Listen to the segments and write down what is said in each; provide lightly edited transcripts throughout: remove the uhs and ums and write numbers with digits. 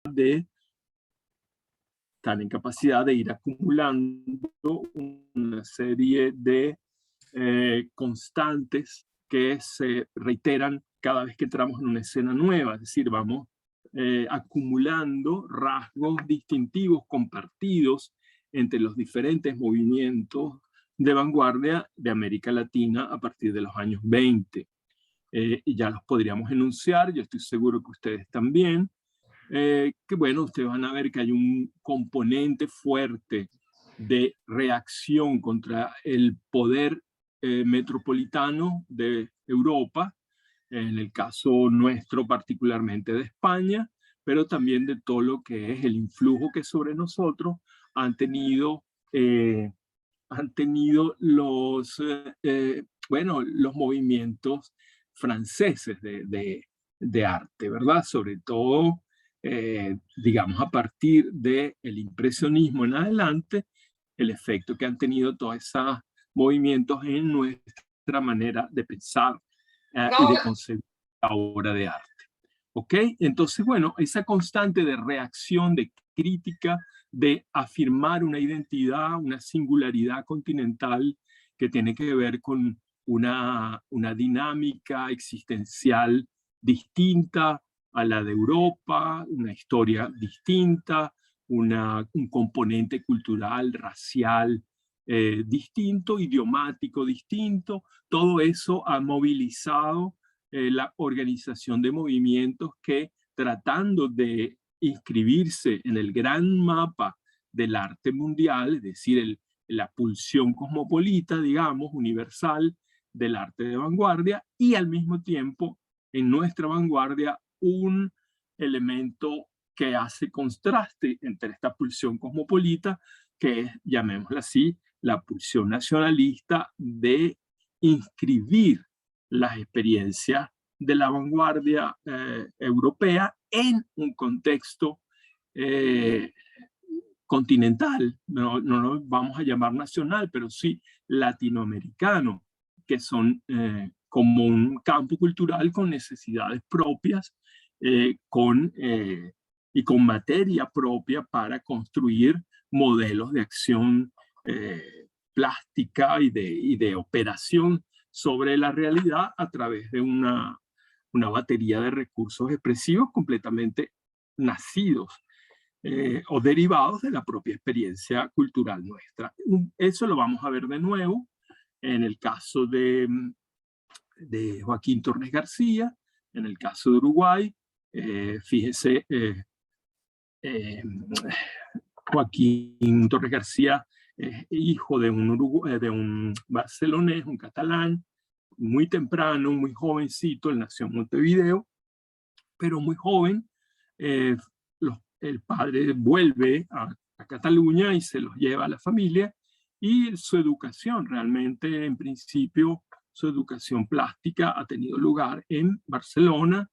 están en capacidad de ir acumulando una serie de constantes que se reiteran cada vez que entramos en una escena nueva, es decir, vamos acumulando rasgos distintivos compartidos entre los diferentes movimientos de vanguardia de América Latina a partir de los años 20. Y ya los podríamos enunciar, yo estoy seguro que ustedes también, que bueno, ustedes van a ver que hay un componente fuerte de reacción contra el poder metropolitano de Europa, en el caso nuestro particularmente de España, pero también de todo lo que es el influjo que sobre nosotros han tenido los movimientos franceses de arte, ¿verdad? Sobre todo, digamos, a partir del impresionismo en adelante, el efecto que han tenido todos esos movimientos en nuestra manera de pensar y de concebir la obra de arte. ¿Ok? Entonces, bueno, esa constante de reacción, de crítica, de afirmar una identidad, una singularidad continental que tiene que ver con una dinámica existencial distinta a la de Europa, una historia distinta, un componente cultural, racial distinto, idiomático distinto. Todo eso ha movilizado la organización de movimientos que, tratando de inscribirse en el gran mapa del arte mundial, es decir, la pulsión cosmopolita, digamos, universal del arte de vanguardia, y al mismo tiempo en nuestra vanguardia un elemento que hace contraste entre esta pulsión cosmopolita, que es, llamémosla así, la pulsión nacionalista de inscribir las experiencias de la vanguardia europea en un contexto continental, no lo vamos a llamar nacional, pero sí latinoamericano, que son como un campo cultural con necesidades propias y con materia propia para construir modelos de acción plástica y de operación sobre la realidad a través de una batería de recursos expresivos completamente nacidos o derivados de la propia experiencia cultural nuestra. Eso lo vamos a ver de nuevo en el caso de Joaquín Torres García, en el caso de Uruguay. Fíjese, Joaquín Torres García es hijo de un barcelonés, un catalán, muy temprano, muy jovencito. Él nació en Montevideo, pero muy joven. El padre vuelve a Cataluña y se los lleva a la familia, y su educación realmente, en principio, su educación plástica ha tenido lugar en Barcelona,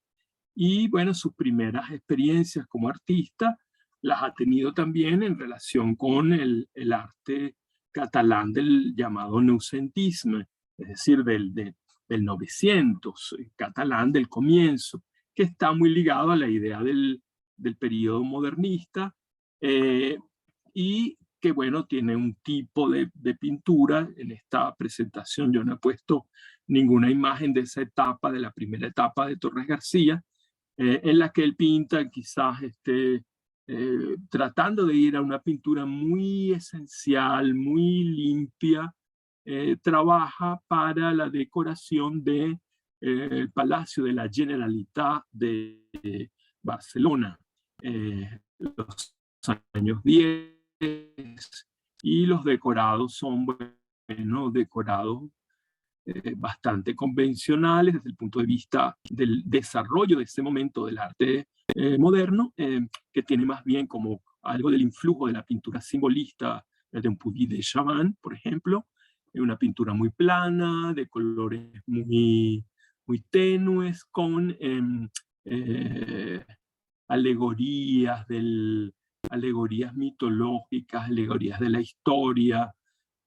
y bueno, sus primeras experiencias como artista las ha tenido también en relación con el arte catalán del llamado noucentisme, es decir, del 900, catalán del comienzo, que está muy ligado a la idea del periodo modernista, y que, bueno, tiene un tipo de pintura. En esta presentación yo no he puesto ninguna imagen de esa etapa, de la primera etapa de Torres García, en la que él pinta quizás tratando de ir a una pintura muy esencial, muy limpia. Trabaja para la decoración del Palacio de la Generalitat de Barcelona, los años 10, y los decorados son, bueno, decorados bastante convencionales desde el punto de vista del desarrollo de ese momento del arte moderno, que tiene más bien como algo del influjo de la pintura simbolista de un Puy de Chavannes, por ejemplo, una pintura muy plana, de colores muy, muy tenues, con alegorías mitológicas, alegorías de la historia,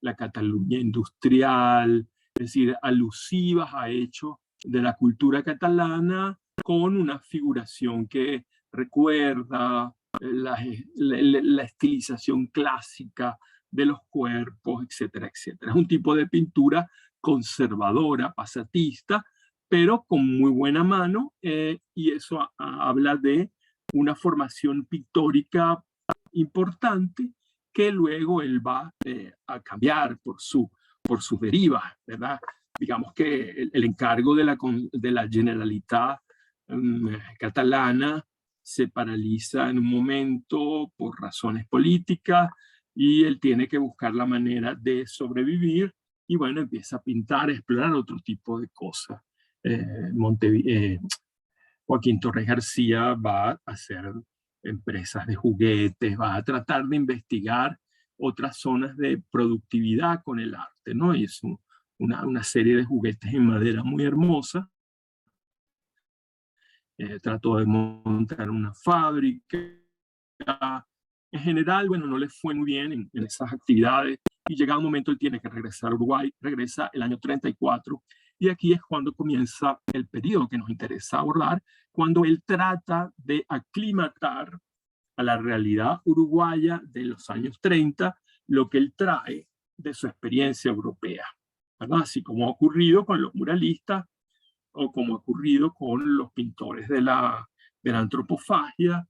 la Cataluña industrial, es decir, alusivas a hechos de la cultura catalana, con una figuración que recuerda la estilización clásica de los cuerpos, etcétera, etcétera. Es un tipo de pintura conservadora, pasatista, pero con muy buena mano, y eso habla de una formación pictórica importante que luego él va a cambiar por sus derivas, ¿verdad? Digamos que el encargo de la Generalitat catalana se paraliza en un momento por razones políticas y él tiene que buscar la manera de sobrevivir y bueno, empieza a pintar, a explorar otro tipo de cosas. Joaquín Torres García va a hacer empresas de juguetes, va a tratar de investigar otras zonas de productividad con el arte, ¿no? Y es una serie de juguetes en madera muy hermosa. Trató de montar una fábrica. En general, bueno, no le fue muy bien en esas actividades y llegado un momento él tiene que regresar a Uruguay, regresa el año 34 y aquí es cuando comienza el periodo que nos interesa abordar, cuando él trata de aclimatar a la realidad uruguaya de los años 30 lo que él trae de su experiencia europea, ¿verdad? Así como ha ocurrido con los muralistas o como ha ocurrido con los pintores de la antropofagia,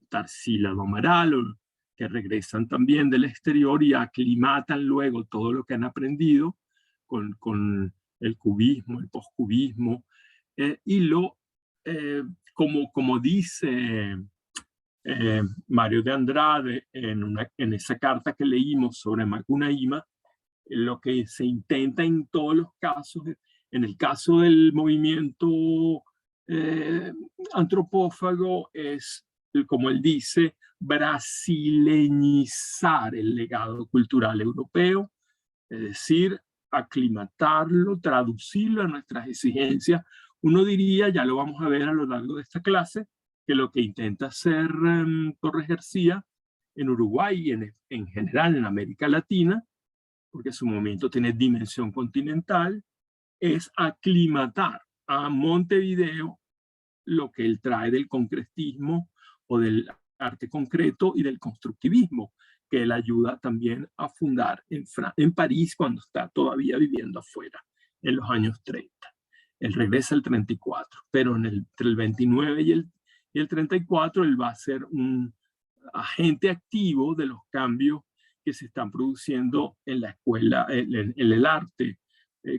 Tarsila do Amaral, que regresan también del exterior y aclimatan luego todo lo que han aprendido con el cubismo, el postcubismo, y como dice Mario de Andrade en esa carta que leímos sobre Macunaíma, lo que se intenta en todos los casos, en el caso del movimiento antropófago, es, como él dice, brasileñizar el legado cultural europeo, es decir, aclimatarlo, traducirlo a nuestras exigencias. Uno diría, ya lo vamos a ver a lo largo de esta clase, que lo que intenta hacer Torres García en Uruguay y en general en América Latina, porque su movimiento tiene dimensión continental, es aclimatar a Montevideo lo que él trae del concretismo o del arte concreto y del constructivismo, que él ayuda también a fundar en París cuando está todavía viviendo afuera, en los años 30. Él regresa el 34, pero entre el 29 y el 34 él va a ser un agente activo de los cambios que se están produciendo en la escuela, en el arte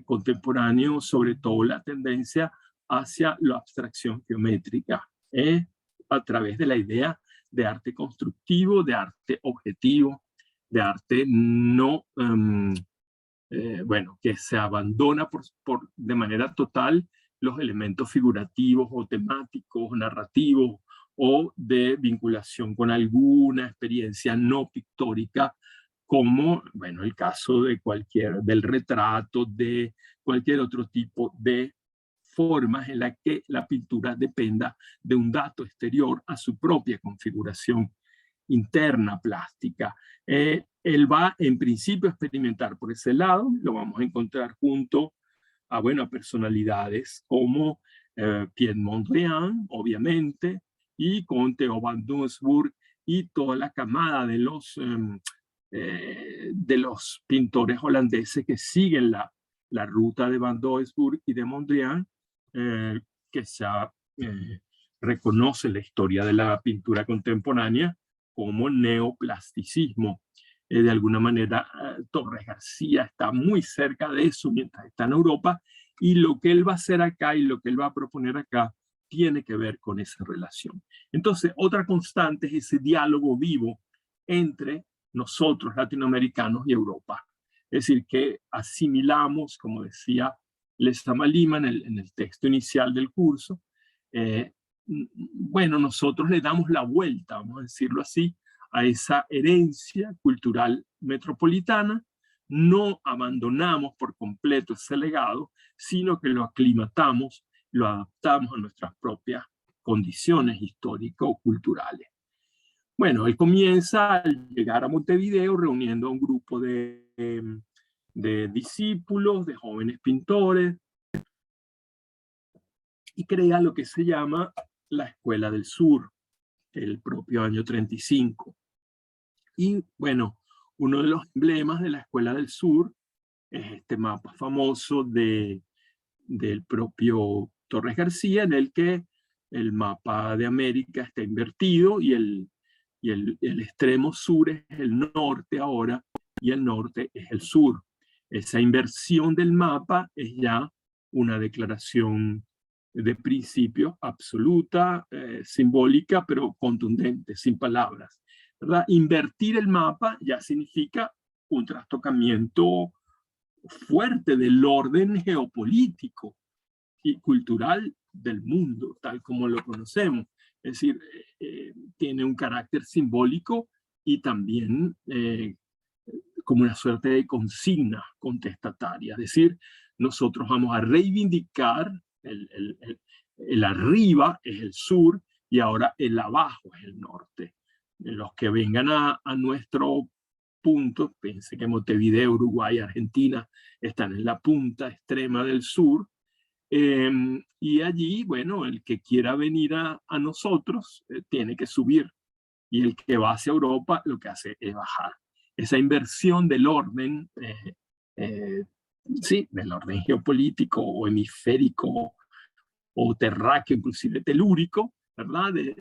contemporáneo, sobre todo la tendencia hacia la abstracción geométrica, a través de la idea de arte constructivo, de arte objetivo, de arte no, bueno, que se abandona de manera total los elementos figurativos o temáticos, narrativos o de vinculación con alguna experiencia no pictórica, como, bueno, el caso del retrato, de cualquier otro tipo de formas en la que la pintura dependa de un dato exterior a su propia configuración interna plástica. Él va en principio a experimentar por ese lado, lo vamos a encontrar junto a, bueno, a personalidades como Pierre Mondrian, obviamente, y con Theo van Doesburg y toda la camada de los pintores holandeses que siguen la ruta de Van Doesburg y de Mondrian, que se reconoce la historia de la pintura contemporánea como neoplasticismo. De alguna manera, Torres García está muy cerca de eso mientras está en Europa, y lo que él va a hacer acá y lo que él va a proponer acá tiene que ver con esa relación. Entonces, otra constante es ese diálogo vivo entre nosotros, latinoamericanos, y Europa. Es decir, que asimilamos, como decía Lezama Lima en el texto inicial del curso, bueno, nosotros le damos la vuelta, vamos a decirlo así, a esa herencia cultural metropolitana, no abandonamos por completo ese legado, sino que lo aclimatamos, lo adaptamos a nuestras propias condiciones histórico-culturales. Bueno, él comienza al llegar a Montevideo reuniendo a un grupo de discípulos, de jóvenes pintores, y crea lo que se llama la Escuela del Sur. el propio año 35. Y bueno, uno de los emblemas de la Escuela del Sur es este mapa famoso del propio Torres García, en el que el mapa de América está invertido y el extremo sur es el norte ahora y el norte es el sur. Esa inversión del mapa es ya una declaración de principio absoluta, simbólica, pero contundente, sin palabras, ¿verdad? Invertir el mapa ya significa un trastocamiento fuerte del orden geopolítico y cultural del mundo, tal como lo conocemos. Es decir, tiene un carácter simbólico y también como una suerte de consigna contestataria. Es decir, nosotros vamos a reivindicar el arriba es el sur y ahora el abajo es el norte. Los que vengan a nuestro punto, pensé que Montevideo, Uruguay, Argentina están en la punta extrema del sur, y allí, bueno, el que quiera venir a nosotros tiene que subir, y el que va hacia Europa lo que hace es bajar. Esa inversión del orden, sí, del orden geopolítico o hemisférico o terráqueo, inclusive telúrico, ¿verdad? De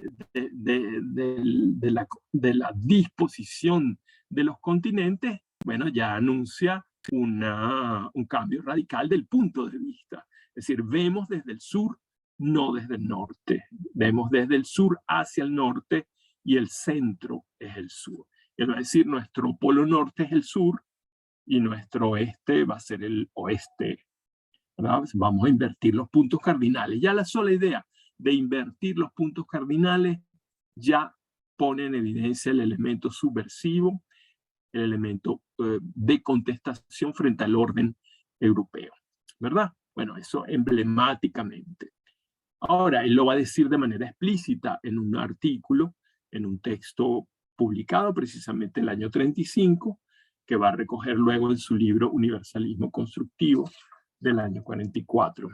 la disposición de los continentes, bueno, ya anuncia un cambio radical del punto de vista. Es decir, vemos desde el sur, no desde el norte. Vemos desde el sur hacia el norte y el centro es el sur. Es decir, nuestro polo norte es el sur y nuestro oeste va a ser el oeste, ¿verdad? Vamos a invertir los puntos cardinales. Ya la sola idea de invertir los puntos cardinales ya pone en evidencia el elemento subversivo, el elemento de contestación frente al orden europeo, ¿verdad? Bueno, eso emblemáticamente. Ahora, él lo va a decir de manera explícita en un artículo, en un texto publicado precisamente el año 35, que va a recoger luego en su libro Universalismo Constructivo del año 44.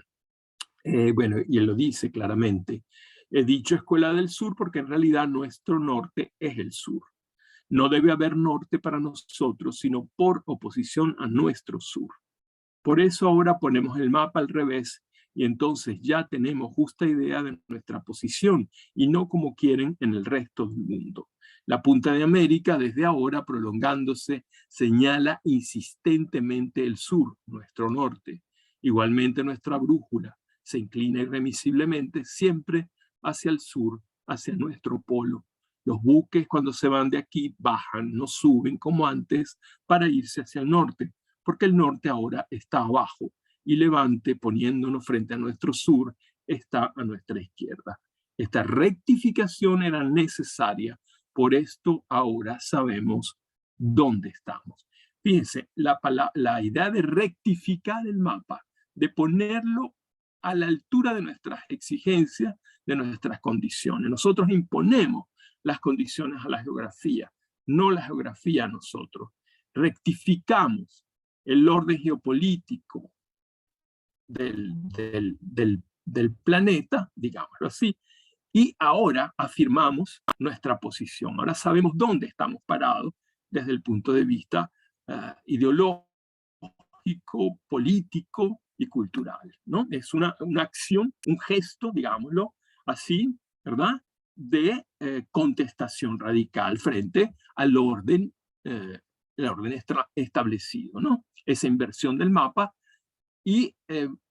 Bueno, y él lo dice claramente. He dicho Escuela del Sur porque en realidad nuestro norte es el sur. No debe haber norte para nosotros, sino por oposición a nuestro sur. Por eso ahora ponemos el mapa al revés y entonces ya tenemos justa idea de nuestra posición y no como quieren en el resto del mundo. La punta de América, desde ahora prolongándose, señala insistentemente el sur, nuestro norte. Igualmente nuestra brújula se inclina irremisiblemente siempre hacia el sur, hacia nuestro polo. Los buques cuando se van de aquí bajan, no suben como antes para irse hacia el norte, porque el norte ahora está abajo y Levante, poniéndonos frente a nuestro sur, está a nuestra izquierda. Esta rectificación era necesaria, por esto ahora sabemos dónde estamos. Fíjense, la idea de rectificar el mapa, de ponerlo a la altura de nuestras exigencias, de nuestras condiciones. Nosotros imponemos las condiciones a la geografía, no la geografía a nosotros. Rectificamos el orden geopolítico del planeta, digámoslo así, y ahora afirmamos nuestra posición. Ahora sabemos dónde estamos parados desde el punto de vista ideológico, político y cultural, ¿no? Es una acción, un gesto, digámoslo así, ¿verdad?, de contestación radical frente al orden establecido, ¿no? Esa inversión del mapa y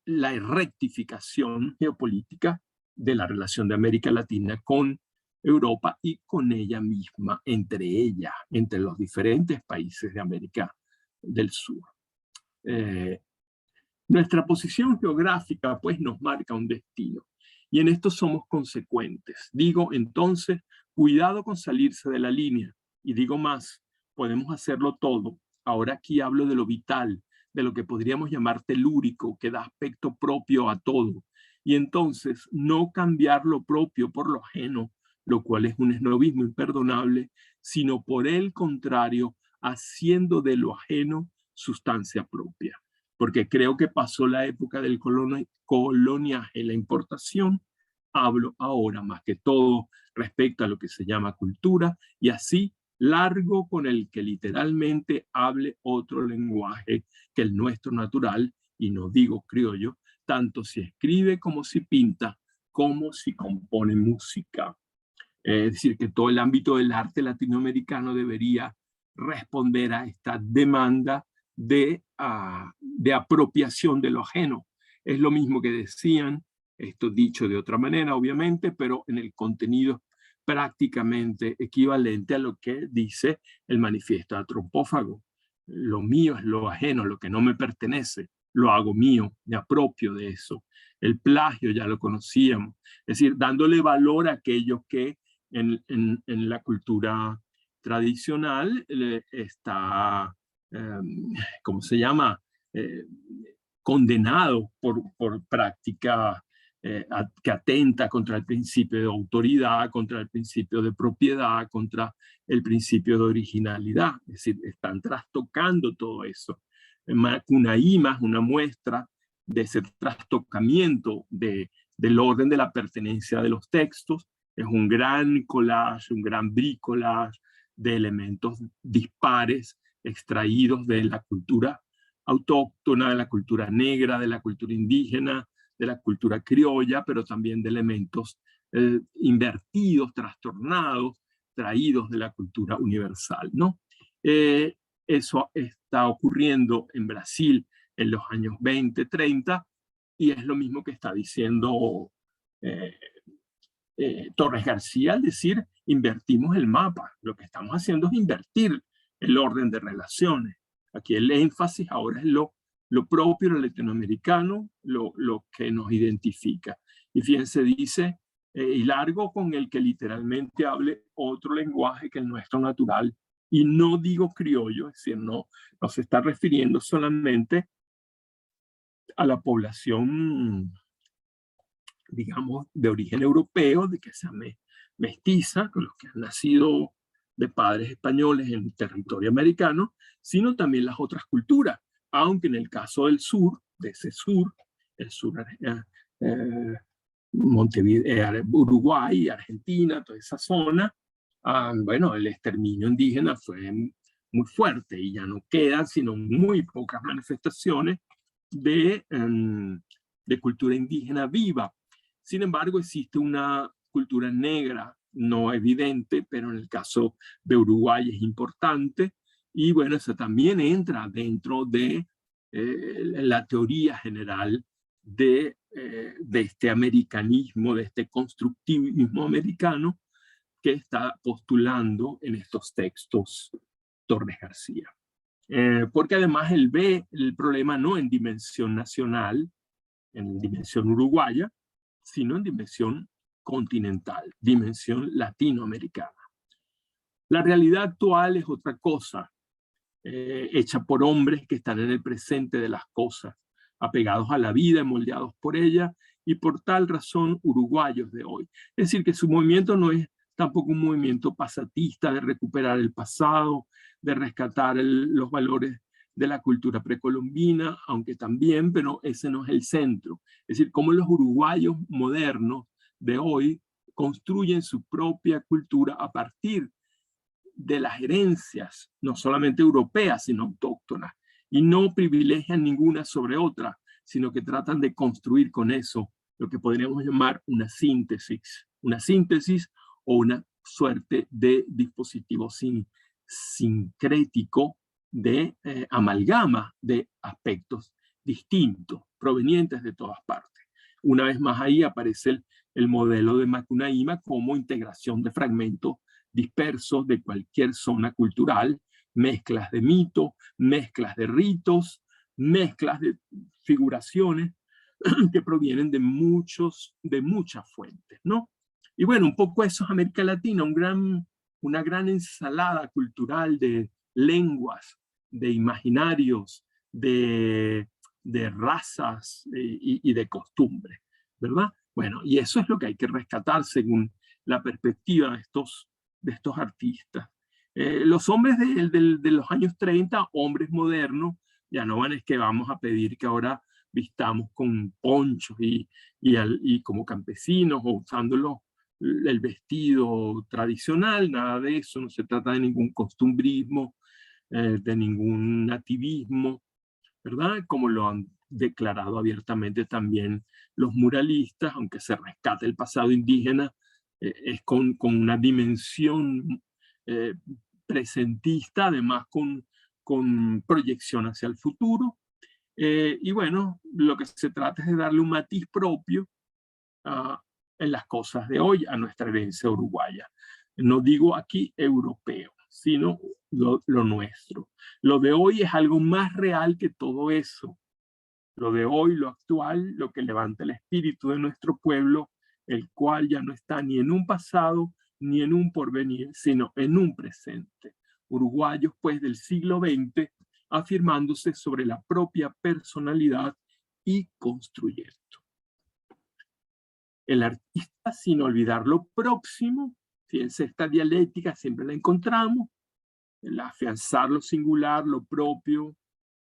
la rectificación geopolítica de la relación de América Latina con Europa y con ella misma, entre los diferentes países de América del Sur. Nuestra posición geográfica, pues, nos marca un destino. Y en esto somos consecuentes. Digo, entonces, cuidado con salirse de la línea. Y digo más, podemos hacerlo todo. Ahora aquí hablo de lo vital, de lo que podríamos llamar telúrico, que da aspecto propio a todo. Y entonces, no cambiar lo propio por lo ajeno, lo cual es un esnovismo imperdonable, sino por el contrario, haciendo de lo ajeno sustancia propia. Porque creo que pasó la época del coloniaje, la importación, hablo ahora más que todo respecto a lo que se llama cultura, y así largo con el que literalmente hable otro lenguaje que el nuestro natural, y no digo criollo, tanto si escribe como si pinta, como si compone música. Es decir, que todo el ámbito del arte latinoamericano debería responder a esta demanda de apropiación de lo ajeno. Es lo mismo que decían, esto dicho de otra manera, obviamente, pero en el contenido prácticamente equivalente a lo que dice el manifiesto antropófago. Lo mío es lo ajeno, lo que no me pertenece, lo hago mío, me apropio de eso. El plagio ya lo conocíamos, es decir, dándole valor a aquello que en la cultura tradicional está, ¿cómo se llama? Eh, Condenado por práctica que atenta contra el principio de autoridad, contra el principio de propiedad, contra el principio de originalidad. Es decir, están trastocando todo eso. Cunaíma es una muestra de ese trastocamiento del orden de la pertenencia de los textos. Es un gran collage, un gran bricolage de elementos dispares extraídos de la cultura autóctona, de la cultura negra, de la cultura indígena, de la cultura criolla, pero también de elementos invertidos, trastornados, traídos de la cultura universal, ¿no? Eso está ocurriendo en Brasil en los años 20, 30, y es lo mismo que está diciendo Torres García al decir invertimos el mapa. Lo que estamos haciendo es invertir el orden de relaciones. Aquí el énfasis ahora es lo propio, lo latinoamericano, lo que nos identifica. Y fíjense, dice, y largo con el que literalmente hable otro lenguaje que el nuestro natural. Y no digo criollo, es decir, no se está refiriendo solamente a la población, digamos, de origen europeo, de que sea mestiza, con los que han nacido de padres españoles en territorio americano, sino también las otras culturas, aunque en el caso del sur, de ese sur, el sur Montevideo, Uruguay, Argentina, toda esa zona, bueno, el exterminio indígena fue muy fuerte y ya no quedan sino muy pocas manifestaciones de cultura indígena viva. Sin embargo, existe una cultura negra no evidente, pero en el caso de Uruguay es importante, y bueno, eso también entra dentro de la teoría general de este americanismo, de este constructivismo americano que está postulando en estos textos Torres García. Porque además él ve el problema no en dimensión nacional, en dimensión uruguaya, sino en dimensión continental, dimensión latinoamericana. La realidad actual es otra cosa, hecha por hombres que están en el presente de las cosas, apegados a la vida, moldeados por ella, y por tal razón uruguayos de hoy. Es decir, que su movimiento no es tampoco un movimiento pasatista de recuperar el pasado, de rescatar los valores de la cultura precolombina, aunque también, pero ese no es el centro. Es decir, cómo los uruguayos modernos de hoy construyen su propia cultura a partir de las herencias, no solamente europeas, sino autóctonas, y no privilegian ninguna sobre otra, sino que tratan de construir con eso lo que podríamos llamar una síntesis o una suerte de dispositivo sincrético de amalgama de aspectos distintos, provenientes de todas partes. Una vez más ahí aparece el modelo de Macunaíma como integración de fragmentos dispersos de cualquier zona cultural, mezclas de mitos, mezclas de ritos, mezclas de figuraciones que provienen de muchas fuentes, ¿no? Y bueno, un poco eso es América Latina, una gran ensalada cultural de lenguas, de imaginarios, de razas y de costumbres, ¿verdad? Bueno, y eso es lo que hay que rescatar según la perspectiva de estos artistas. Los hombres de los años 30, hombres modernos, ya no van es que vamos a pedir que ahora vistamos con ponchos y como campesinos o usando el vestido tradicional, nada de eso, no se trata de ningún costumbrismo, de ningún nativismo, ¿verdad? Como lo han declarado abiertamente también los muralistas, aunque se rescate el pasado indígena, es con una dimensión eh, presentista, además con proyección hacia el futuro. Y bueno, lo que se trata es de darle un matiz propio uh, en las cosas de hoy a nuestra herencia uruguaya. No digo aquí europeo, sino lo nuestro. Lo de hoy es algo más real que todo eso. Lo de hoy, lo actual, lo que levanta el espíritu de nuestro pueblo, el cual ya no está ni en un pasado ni en un porvenir, sino en un presente. Uruguayos, pues, del siglo XX, afirmándose sobre la propia personalidad y construyendo. El artista, sin olvidar lo próximo, fíjense, esta dialéctica siempre la encontramos, el afianzar lo singular, lo propio,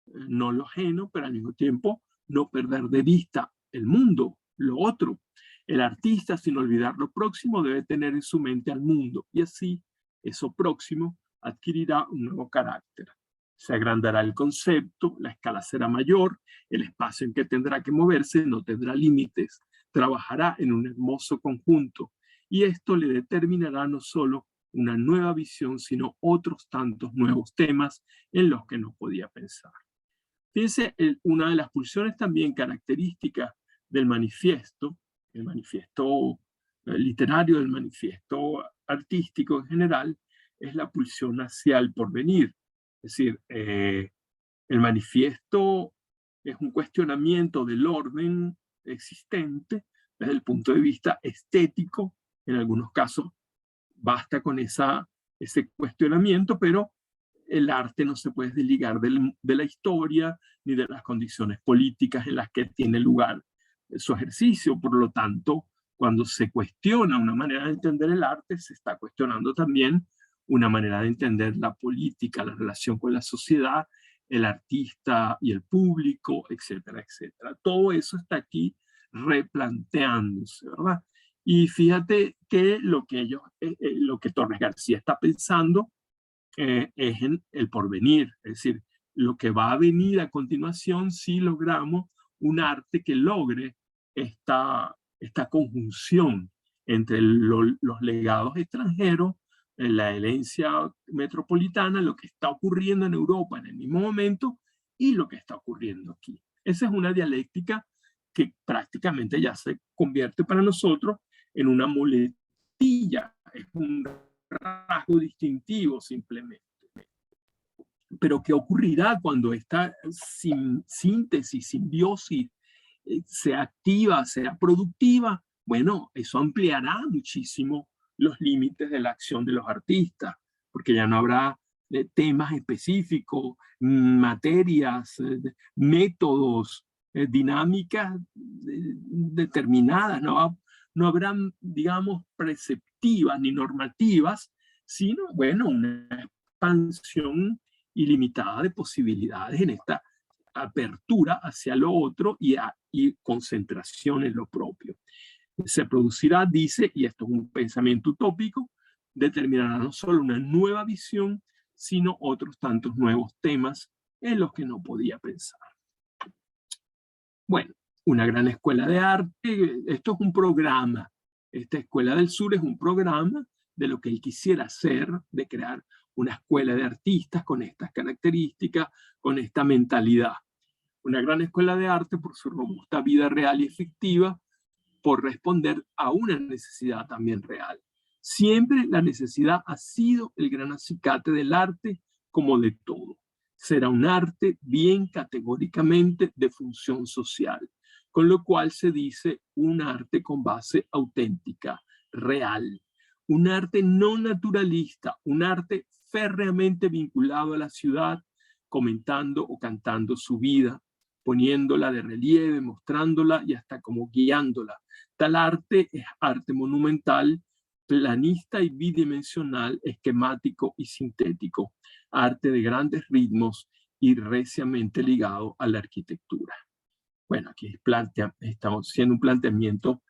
no lo ajeno, pero al mismo tiempo no perder de vista el mundo, lo otro. El artista, sin olvidar lo próximo, debe tener en su mente al mundo, y así eso próximo adquirirá un nuevo carácter. Se agrandará el concepto, la escala será mayor, el espacio en que tendrá que moverse no tendrá límites, trabajará en un hermoso conjunto, y esto le determinará no solo una nueva visión, sino otros tantos nuevos temas en los que no podía pensar. Fíjense, una de las pulsiones también características del manifiesto, el manifiesto literario, del manifiesto artístico en general, es la pulsión hacia el porvenir. Es decir, el manifiesto es un cuestionamiento del orden existente desde el punto de vista estético. En algunos casos basta con ese cuestionamiento, pero el arte no se puede desligar de la historia ni de las condiciones políticas en las que tiene lugar su ejercicio. Por lo tanto, cuando se cuestiona una manera de entender el arte, se está cuestionando también una manera de entender la política, la relación con la sociedad, el artista y el público, etcétera, etcétera. Todo eso está aquí replanteándose, ¿verdad? Y fíjate que lo que Torres García está pensando es en el porvenir, es decir, lo que va a venir a continuación si logramos un arte que logre esta conjunción entre los legados extranjeros, la herencia metropolitana, lo que está ocurriendo en Europa en el mismo momento y lo que está ocurriendo aquí. Esa es una dialéctica que prácticamente ya se convierte para nosotros en una muletilla, es un rasgo distintivo simplemente. Pero ¿qué ocurrirá cuando esta síntesis, simbiosis, sea activa, sea productiva? Bueno, eso ampliará muchísimo los límites de la acción de los artistas, porque ya no habrá temas específicos, materias, métodos, dinámicas determinadas, no habrán, digamos, preceptivas ni normativas, sino, bueno, una expansión ilimitada de posibilidades en esta apertura hacia lo otro y concentración en lo propio. Se producirá, dice, y esto es un pensamiento utópico, determinará no solo una nueva visión, sino otros tantos nuevos temas en los que no podía pensar. Bueno, una gran escuela de arte, esto es un programa. Esta Escuela del Sur es un programa de lo que él quisiera hacer, de crear una escuela de artistas con estas características, con esta mentalidad. Una gran escuela de arte por su robusta vida real y efectiva, por responder a una necesidad también real. Siempre la necesidad ha sido el gran acicate del arte como de todo. Será un arte bien categóricamente de función social, con lo cual se dice un arte con base auténtica, real. Un arte no naturalista, un arte férreamente vinculado a la ciudad, comentando o cantando su vida, poniéndola de relieve, mostrándola y hasta como guiándola. Tal arte es arte monumental, planista y bidimensional, esquemático y sintético, arte de grandes ritmos y reciamente ligado a la arquitectura. Bueno, aquí estamos haciendo un planteamiento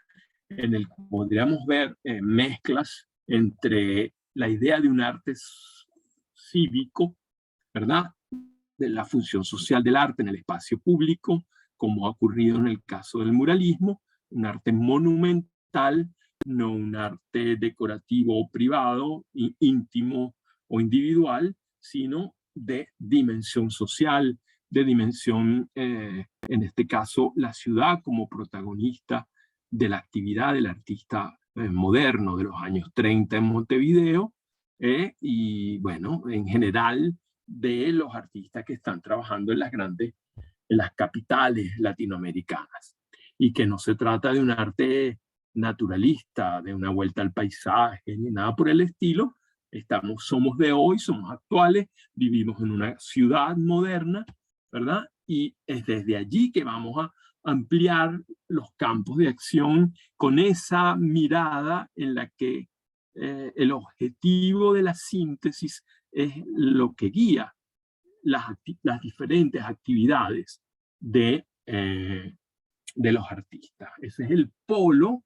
en el que podríamos ver mezclas entre la idea de un arte cívico, ¿verdad? De la función social del arte en el espacio público, como ha ocurrido en el caso del muralismo, un arte monumental, no un arte decorativo o privado, íntimo o individual, sino de dimensión social, de dimensión, en este caso, la ciudad como protagonista de la actividad del artista moderno de los años 30 en Montevideo, y bueno, en general de los artistas que están trabajando en en las capitales latinoamericanas. Y que no se trata de un arte naturalista, de una vuelta al paisaje, ni nada por el estilo. Somos de hoy, somos actuales, vivimos en una ciudad moderna, ¿verdad? Y es desde allí que vamos a ampliar los campos de acción con esa mirada en la que el objetivo de la síntesis es lo que guía las diferentes actividades de los artistas. Ese es el polo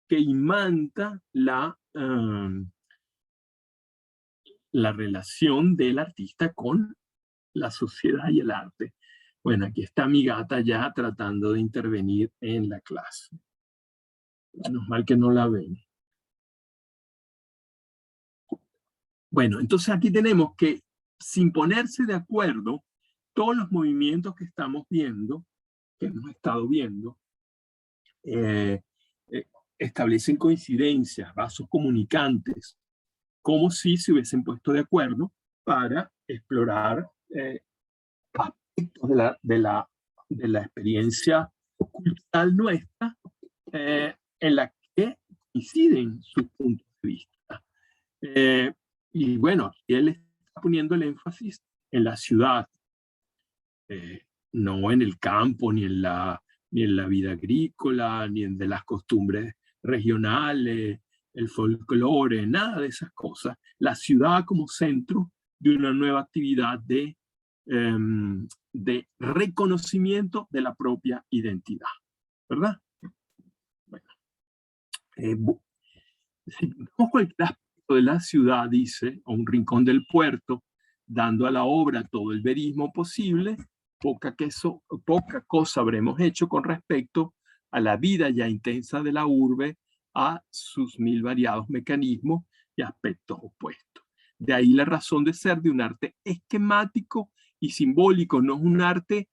que imanta la relación del artista con la sociedad y el arte. Bueno, aquí está mi gata ya tratando de intervenir en la clase. Menos mal que no la ven. Bueno, entonces aquí tenemos que, sin ponerse de acuerdo, todos los movimientos que estamos viendo, que hemos estado viendo, establecen coincidencias, vasos comunicantes, como si se hubiesen puesto de acuerdo para explorar aspectos de la experiencia cultural nuestra, en la que coinciden sus puntos de vista. Y bueno, él está poniendo el énfasis en la ciudad, no en el campo, ni en la vida agrícola, ni en de las costumbres regionales, el folclore, nada de esas cosas. La ciudad como centro de una nueva actividad de reconocimiento de la propia identidad, ¿verdad? Bueno, si tenemos cualquier aspecto de la ciudad, dice, o un rincón del puerto, dando a la obra todo el verismo posible, poca cosa habremos hecho con respecto a la vida ya intensa de la urbe, a sus mil variados mecanismos y aspectos opuestos. De ahí la razón de ser de un arte esquemático y simbólico, no es un arte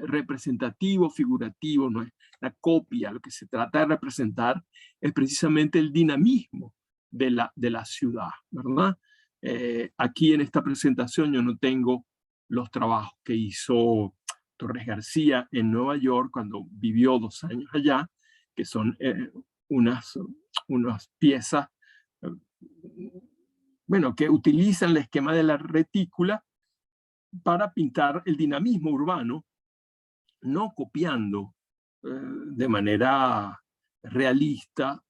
representativo, figurativo, no es la copia. Lo que se trata de representar es precisamente el dinamismo de la ciudad, ¿verdad? Aquí en esta presentación yo no tengo los trabajos que hizo Torres García en Nueva York cuando vivió 2 años allá, que son unas piezas, bueno, que utilizan el esquema de la retícula para pintar el dinamismo urbano, no copiando de manera realista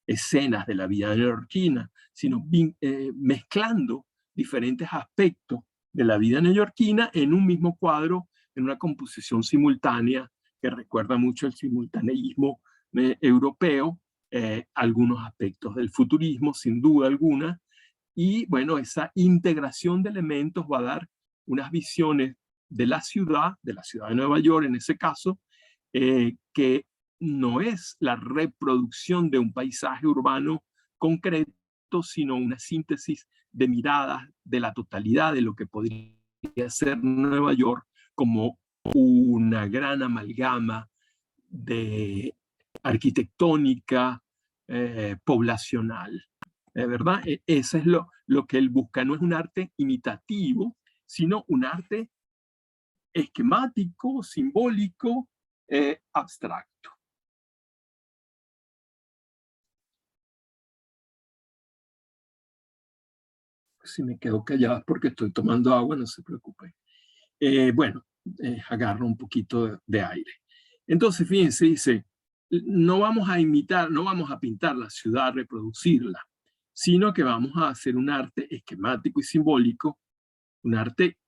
escenas de la vida neoyorquina, sino mezclando diferentes aspectos de la vida neoyorquina en un mismo cuadro, en una composición simultánea que recuerda mucho el simultaneísmo europeo, algunos aspectos del futurismo, sin duda alguna, y bueno, esa integración de elementos va a dar unas visiones de la ciudad de Nueva York en ese caso, que no es la reproducción de un paisaje urbano concreto, sino una síntesis de miradas de la totalidad de lo que podría ser Nueva York como una gran amalgama de arquitectónica, poblacional. ¿Verdad? Eso es lo que él busca. No es un arte imitativo, sino un arte esquemático, simbólico, abstracto. Si me quedo callado porque estoy tomando agua, no se preocupen. Bueno, agarro un poquito de aire. Entonces, fíjense, dice, no vamos a imitar, no vamos a pintar la ciudad, reproducirla, sino que vamos a hacer un arte esquemático y simbólico, un arte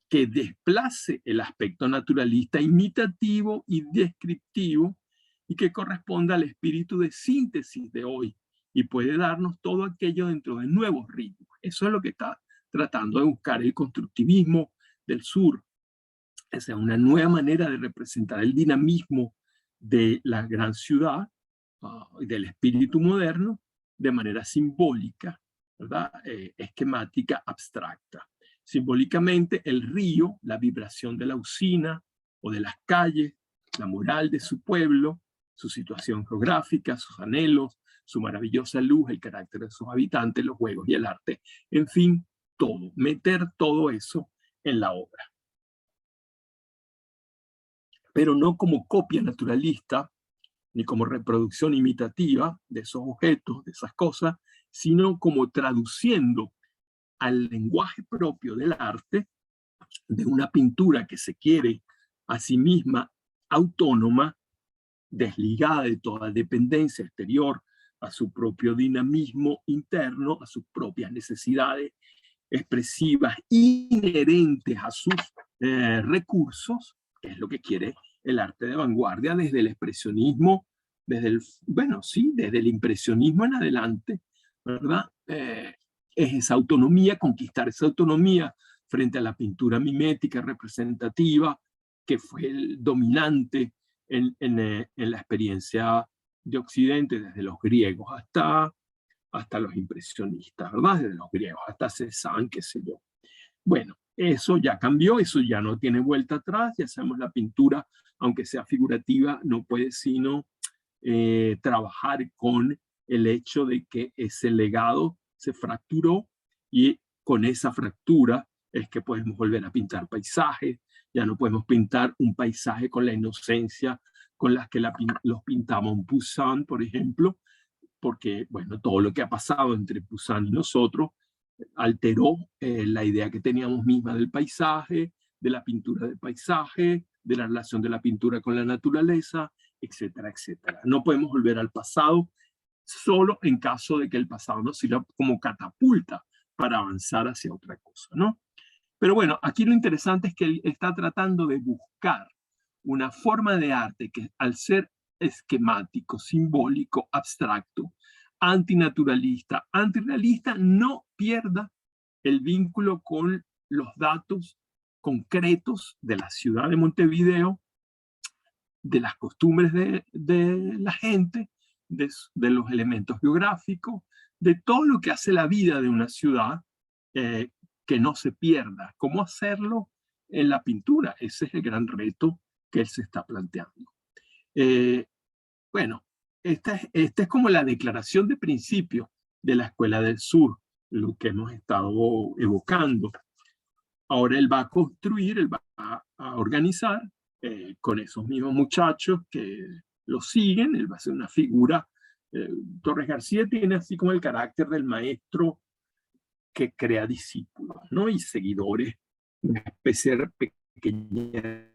que desplace el aspecto naturalista imitativo y descriptivo y que corresponda al espíritu de síntesis de hoy y puede darnos todo aquello dentro de nuevos ritmos. Eso es lo que está tratando de buscar el constructivismo del sur. O sea, una nueva manera de representar el dinamismo de la gran ciudad y del espíritu moderno de manera simbólica, ¿verdad? Esquemática, abstracta. Simbólicamente, el río, la vibración de la usina o de las calles, la moral de su pueblo, su situación geográfica, sus anhelos, su maravillosa luz, el carácter de sus habitantes, los juegos y el arte. En fin, todo, meter todo eso en la obra. Pero no como copia naturalista, ni como reproducción imitativa de esos objetos, de esas cosas, sino como traduciendo al lenguaje propio del arte, de una pintura que se quiere a sí misma autónoma, desligada de toda dependencia exterior, a su propio dinamismo interno, a sus propias necesidades expresivas inherentes a sus recursos, que es lo que quiere el arte de vanguardia desde el expresionismo, desde el impresionismo en adelante, ¿verdad? Es esa autonomía, conquistar esa autonomía frente a la pintura mimética representativa, que fue el dominante en la experiencia de Occidente, desde los griegos hasta los impresionistas, ¿verdad? Desde los griegos hasta Cézanne, qué sé yo. Bueno, eso ya cambió, eso ya no tiene vuelta atrás, ya sabemos la pintura, aunque sea figurativa, no puede sino trabajar con el hecho de que ese legado se fracturó y con esa fractura es que podemos volver a pintar paisajes, ya no podemos pintar un paisaje con la inocencia con las que los pintaba un Poussin, por ejemplo, porque, bueno, todo lo que ha pasado entre Poussin y nosotros alteró la idea que teníamos misma del paisaje, de la pintura del paisaje, de la relación de la pintura con la naturaleza, etcétera, etcétera. No podemos volver al pasado solo en caso de que el pasado nos sirva como catapulta para avanzar hacia otra cosa, ¿no? Pero bueno, aquí lo interesante es que él está tratando de buscar una forma de arte que al ser esquemático, simbólico, abstracto, antinaturalista, antirrealista, no pierda el vínculo con los datos concretos de la ciudad de Montevideo, de las costumbres de la gente, de los elementos geográficos, de todo lo que hace la vida de una ciudad, que no se pierda. ¿Cómo hacerlo en la pintura? Ese es el gran reto que él se está planteando. Bueno, esta es como la declaración de principio de la Escuela del Sur, lo que hemos estado evocando. Ahora él va a construir, él va a organizar con esos mismos muchachos que lo siguen, él va a ser una figura. Torres García tiene así como el carácter del maestro que crea discípulos, ¿no? Y seguidores, una especie de pequeña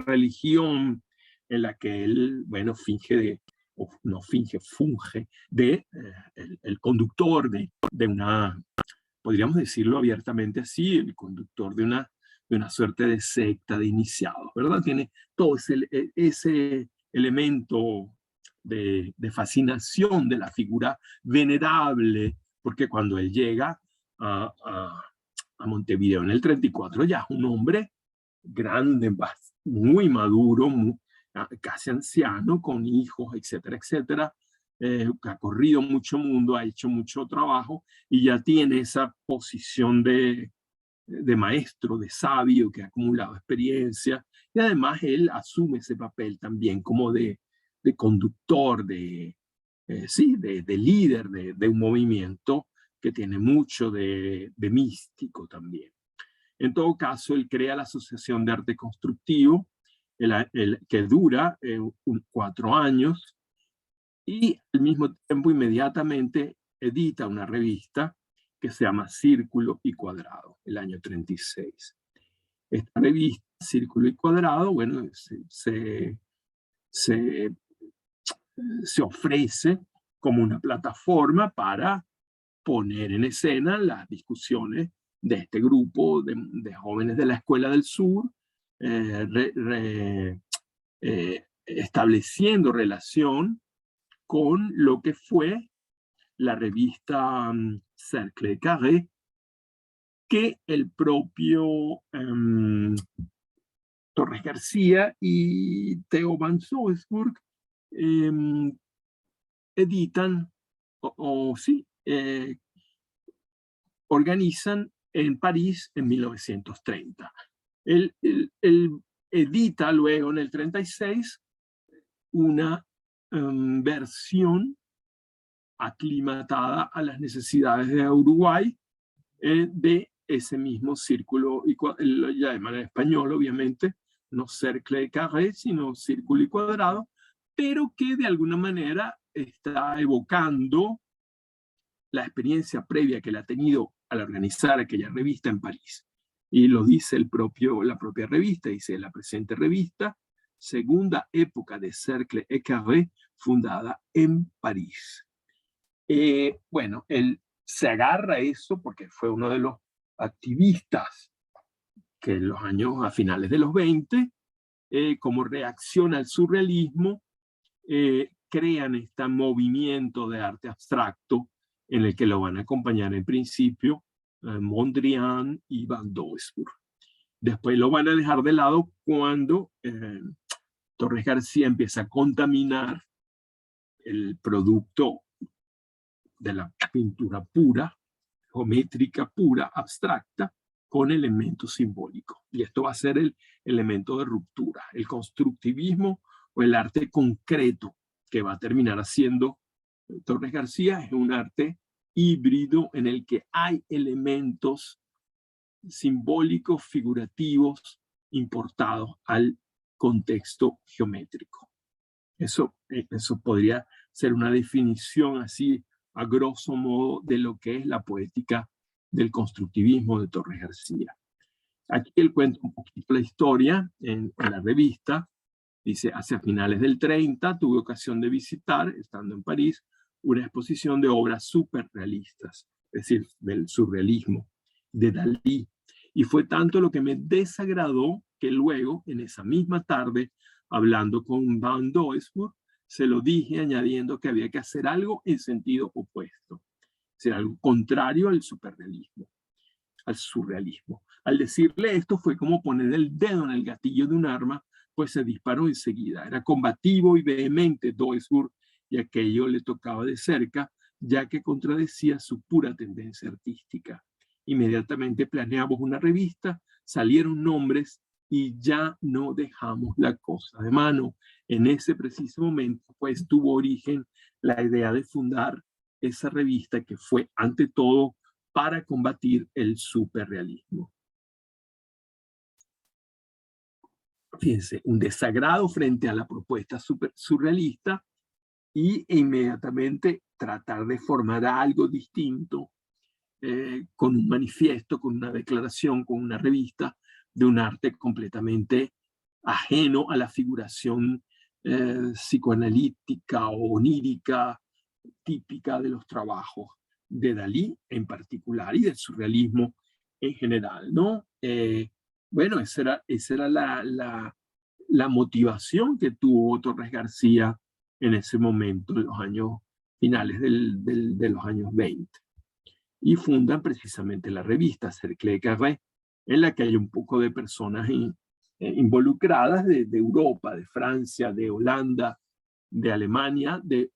religión en la que él, bueno, funge de el conductor de una, podríamos decirlo abiertamente así, el conductor de una suerte de secta de iniciados, ¿verdad? Tiene todo ese elemento de fascinación de la figura venerable, porque cuando él llega a Montevideo en el 34 ya es un hombre grande, muy maduro, casi anciano, con hijos, etcétera, etcétera, que ha corrido mucho mundo, ha hecho mucho trabajo y ya tiene esa posición de maestro, de sabio, que ha acumulado experiencia, y además él asume ese papel también como de conductor, sí, de líder de un movimiento que tiene mucho de místico también. En todo caso, él crea la Asociación de Arte Constructivo, que dura 4 años, y al mismo tiempo inmediatamente edita una revista que se llama Círculo y Cuadrado, el año 36. Esta revista, Círculo y Cuadrado, bueno, se ofrece como una plataforma para poner en escena las discusiones de este grupo de jóvenes de la Escuela del Sur, estableciendo relación con lo que fue la revista Cercle Carré, que el propio Torres García y Theo van Doesburg editan, organizan en París en 1930. Él edita luego en el 36 una versión aclimatada a las necesidades de Uruguay de ese mismo círculo, ya de manera española, obviamente, no cercle carré, sino círculo y cuadrado, pero que de alguna manera está evocando la experiencia previa que le ha tenido al organizar aquella revista en París. Y lo dice la propia revista, dice la presente revista, segunda época de Cercle et Carré, fundada en París. Bueno, él se agarra a eso porque fue uno de los activistas que en los años, a finales de los 20, como reacción al surrealismo, crean este movimiento de arte abstracto en el que lo van a acompañar en principio Mondrian y Van Doesburg. Después lo van a dejar de lado cuando Torres García empieza a contaminar el producto de la pintura pura, geométrica pura, abstracta, con elementos simbólicos. Y esto va a ser el elemento de ruptura, el constructivismo o el arte concreto que va a terminar haciendo Torres García. Es un arte híbrido en el que hay elementos simbólicos, figurativos, importados al contexto geométrico. Eso podría ser una definición así, a grosso modo, de lo que es la poética del constructivismo de Torres García. Aquí él cuenta un poquito la historia en la revista. Dice, hacia finales del 30 tuve ocasión de visitar, estando en París, una exposición de obras superrealistas, es decir, del surrealismo, de Dalí. Y fue tanto lo que me desagradó que luego, en esa misma tarde, hablando con Van Doesburg, se lo dije añadiendo que había que hacer algo en sentido opuesto, es decir, algo contrario al superrealismo, al surrealismo. Al decirle esto fue como poner el dedo en el gatillo de un arma, pues se disparó enseguida. Era combativo y vehemente Doesburg, y aquello le tocaba de cerca, ya que contradecía su pura tendencia artística. Inmediatamente planeamos una revista, salieron nombres y ya no dejamos la cosa de mano. En ese preciso momento, pues, tuvo origen la idea de fundar esa revista que fue, ante todo, para combatir el superrealismo. Fíjense, un desagrado frente a la propuesta surrealista e inmediatamente tratar de formar algo distinto con un manifiesto, con una declaración, con una revista de un arte completamente ajeno a la figuración psicoanalítica o onírica típica de los trabajos de Dalí en particular y del surrealismo en general, ¿no? Bueno, esa era la motivación que tuvo Torres García en ese momento, en los años finales de los años 20. Y fundan precisamente la revista Cercle Carré, en la que hay un poco de personas involucradas de Europa, de Francia, de Holanda, de Alemania, de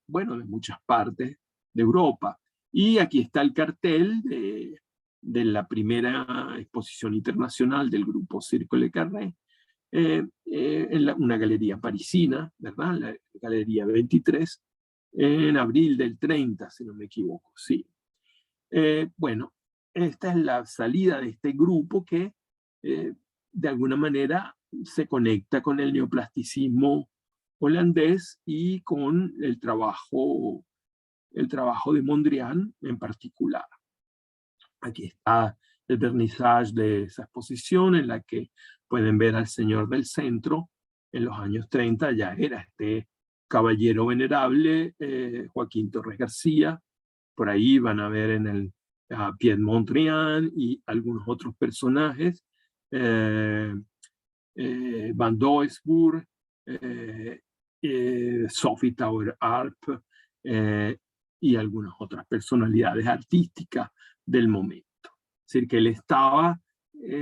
muchas partes de Europa. Y aquí está el cartel de la primera exposición internacional del grupo Cercle Carré, en una galería parisina, ¿verdad? La Galería 23, en abril del 30, si no me equivoco, sí. Bueno, esta es la salida de este grupo que de alguna manera se conecta con el neoplasticismo holandés y con el trabajo de Mondrian en particular. Aquí está el vernissage de esa exposición en la que pueden ver al señor del centro. En los años 30 ya era este caballero venerable, Joaquín Torres García. Por ahí van a ver en a Piet Mondrian y algunos otros personajes, Van Doesburg, Sophie Tauer-Arp, y algunas otras personalidades artísticas del momento. Es decir, que él estaba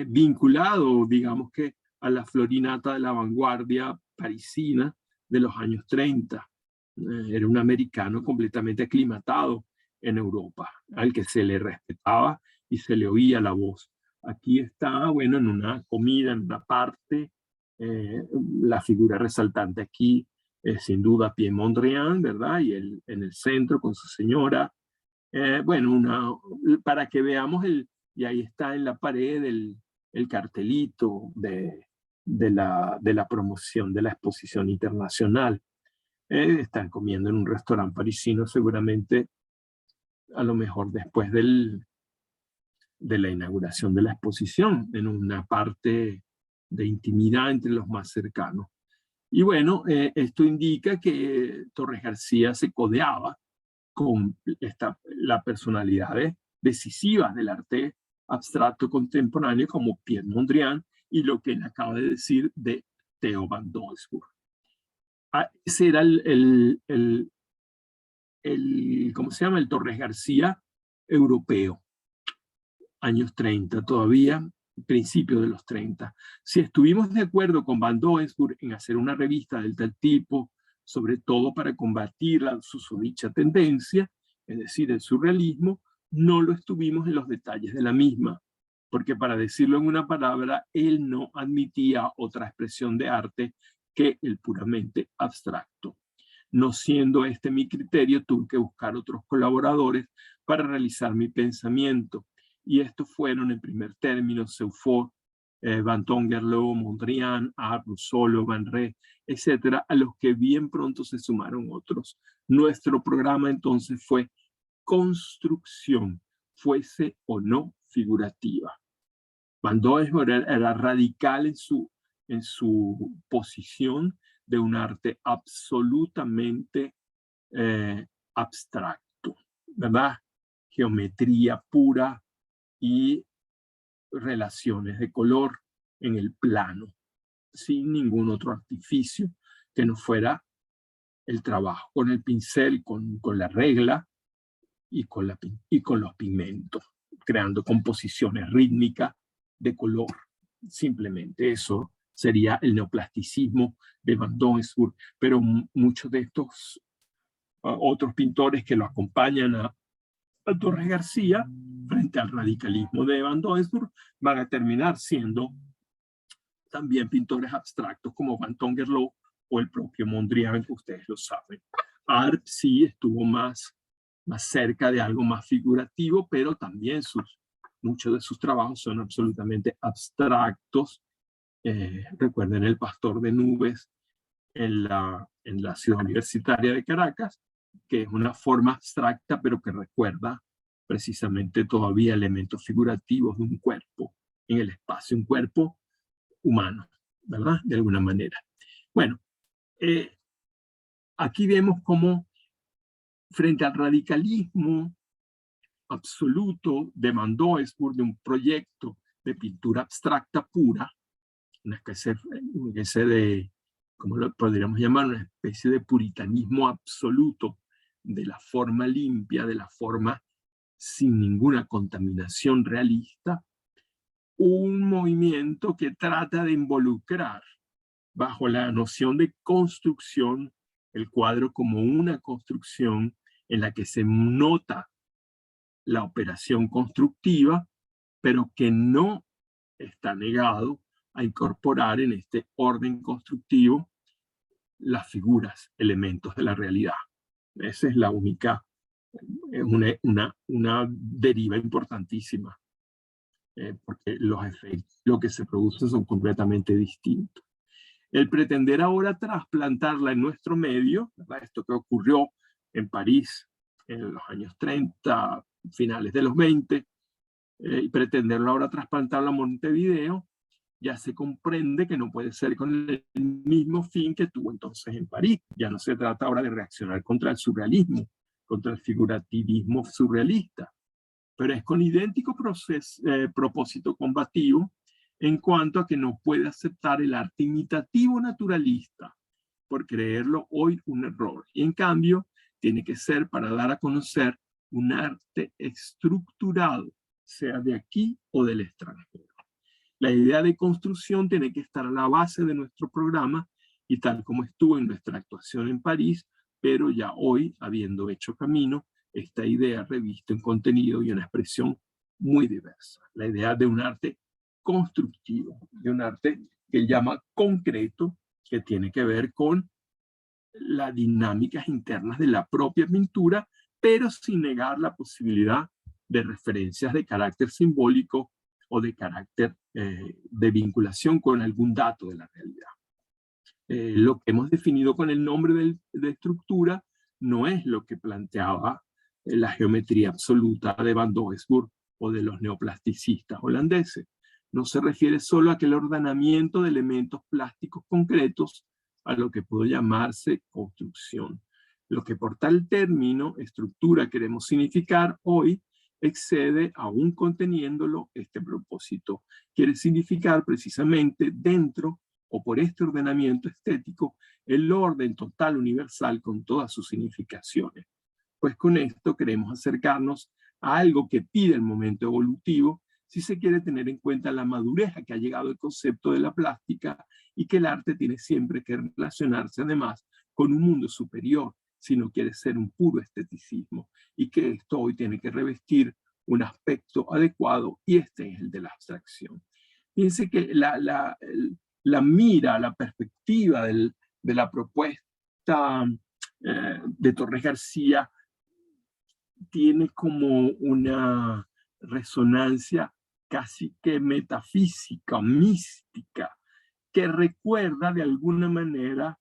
vinculado, digamos que, a la florinata de la vanguardia parisina de los años 30. Era un americano completamente aclimatado en Europa, al que se le respetaba y se le oía la voz. Aquí está, bueno, en una comida, en una parte, la figura resaltante aquí es sin duda Piet Mondrian, ¿verdad? Y él en el centro con su señora. Bueno, para que veamos y ahí está en la pared el cartelito de la promoción de la exposición internacional. Están comiendo en un restaurante parisino, seguramente a lo mejor después de la inauguración de la exposición, en una parte de intimidad entre los más cercanos. Y bueno, esto indica que Torres García se codeaba con las personalidades decisivas del arte abstracto contemporáneo como Pierre Mondrian y lo que él acaba de decir de Theo van Doesburg. Ese era ¿cómo se llama? El Torres García europeo, años 30 todavía, principios de los 30. Si estuvimos de acuerdo con Van Doesburg en hacer una revista del tal tipo, sobre todo para combatir la susodicha tendencia, es decir, el surrealismo, no lo estuvimos en los detalles de la misma, porque para decirlo en una palabra, él no admitía otra expresión de arte que el puramente abstracto. No siendo este mi criterio, tuve que buscar otros colaboradores para realizar mi pensamiento. Y estos fueron, en primer término, Seufort, Van Tongerlo, Mondrian, Russolo, Van Ré, etcétera, a los que bien pronto se sumaron otros. Nuestro programa entonces fue construcción, fuese o no figurativa. Van Doesburg era radical en su posición de un arte absolutamente abstracto, ¿verdad? Geometría pura y relaciones de color en el plano, sin ningún otro artificio que no fuera el trabajo con el pincel, con la regla y con los pigmentos, creando composiciones rítmicas de color. Simplemente eso sería el neoplasticismo de Van Doesburg, pero muchos de estos otros pintores que lo acompañan a Torres García, frente al radicalismo de Van Doesburg, van a terminar siendo también pintores abstractos como Van Tongerlo o el propio Mondrian, que ustedes lo saben. Arp sí estuvo más cerca de algo más figurativo, pero también muchos de sus trabajos son absolutamente abstractos. Recuerden El Pastor de Nubes en la ciudad universitaria de Caracas, que es una forma abstracta, pero que recuerda precisamente todavía elementos figurativos de un cuerpo en el espacio, un cuerpo humano, ¿verdad? De alguna manera. Bueno, aquí vemos cómo frente al radicalismo absoluto de Van Doesburg, de un proyecto de pintura abstracta pura, una especie de, ¿cómo lo podríamos llamar? Una especie de puritanismo absoluto de la forma limpia, de la forma sin ninguna contaminación realista, un movimiento que trata de involucrar bajo la noción de construcción el cuadro como una construcción en la que se nota la operación constructiva, pero que no está negado a incorporar en este orden constructivo las figuras, elementos de la realidad. Esa es la única, una deriva importantísima, porque los efectos, lo que se produce son completamente distintos. El pretender ahora trasplantarla en nuestro medio, ¿verdad? Esto que ocurrió en París en los años 30, finales de los 20, y pretenderlo ahora trasplantarla a Montevideo, ya se comprende que no puede ser con el mismo fin que tuvo entonces en París. Ya no se trata ahora de reaccionar contra el surrealismo, contra el figurativismo surrealista, pero es con idéntico propósito combativo en cuanto a que no puede aceptar el arte imitativo naturalista, por creerlo hoy un error. Y en cambio, tiene que ser para dar a conocer un arte estructurado, sea de aquí o del extranjero. La idea de construcción tiene que estar a la base de nuestro programa y tal como estuvo en nuestra actuación en París, pero ya hoy, habiendo hecho camino, esta idea reviste un contenido y una expresión muy diversa. La idea de un arte constructivo, de un arte que él llama concreto, que tiene que ver con las dinámicas internas de la propia pintura, pero sin negar la posibilidad de referencias de carácter simbólico o de carácter de vinculación con algún dato de la realidad. Lo que hemos definido con el nombre de estructura no es lo que planteaba la geometría absoluta de Van Doesburg o de los neoplasticistas holandeses. No se refiere solo a aquel ordenamiento de elementos plásticos concretos a lo que puede llamarse construcción. Lo que por tal término, estructura, queremos significar hoy, excede, aún conteniéndolo, este propósito. Quiere significar precisamente dentro o por este ordenamiento estético el orden total universal con todas sus significaciones. Pues con esto queremos acercarnos a algo que pide el momento evolutivo si se quiere tener en cuenta la madurez a que ha llegado el concepto de la plástica y que el arte tiene siempre que relacionarse además con un mundo superior si no quiere ser un puro esteticismo, y que esto hoy tiene que revestir un aspecto adecuado, y este es el de la abstracción. Fíjense que la mira, la perspectiva de la propuesta de Torres García tiene como una resonancia casi que metafísica, mística, que recuerda de alguna manera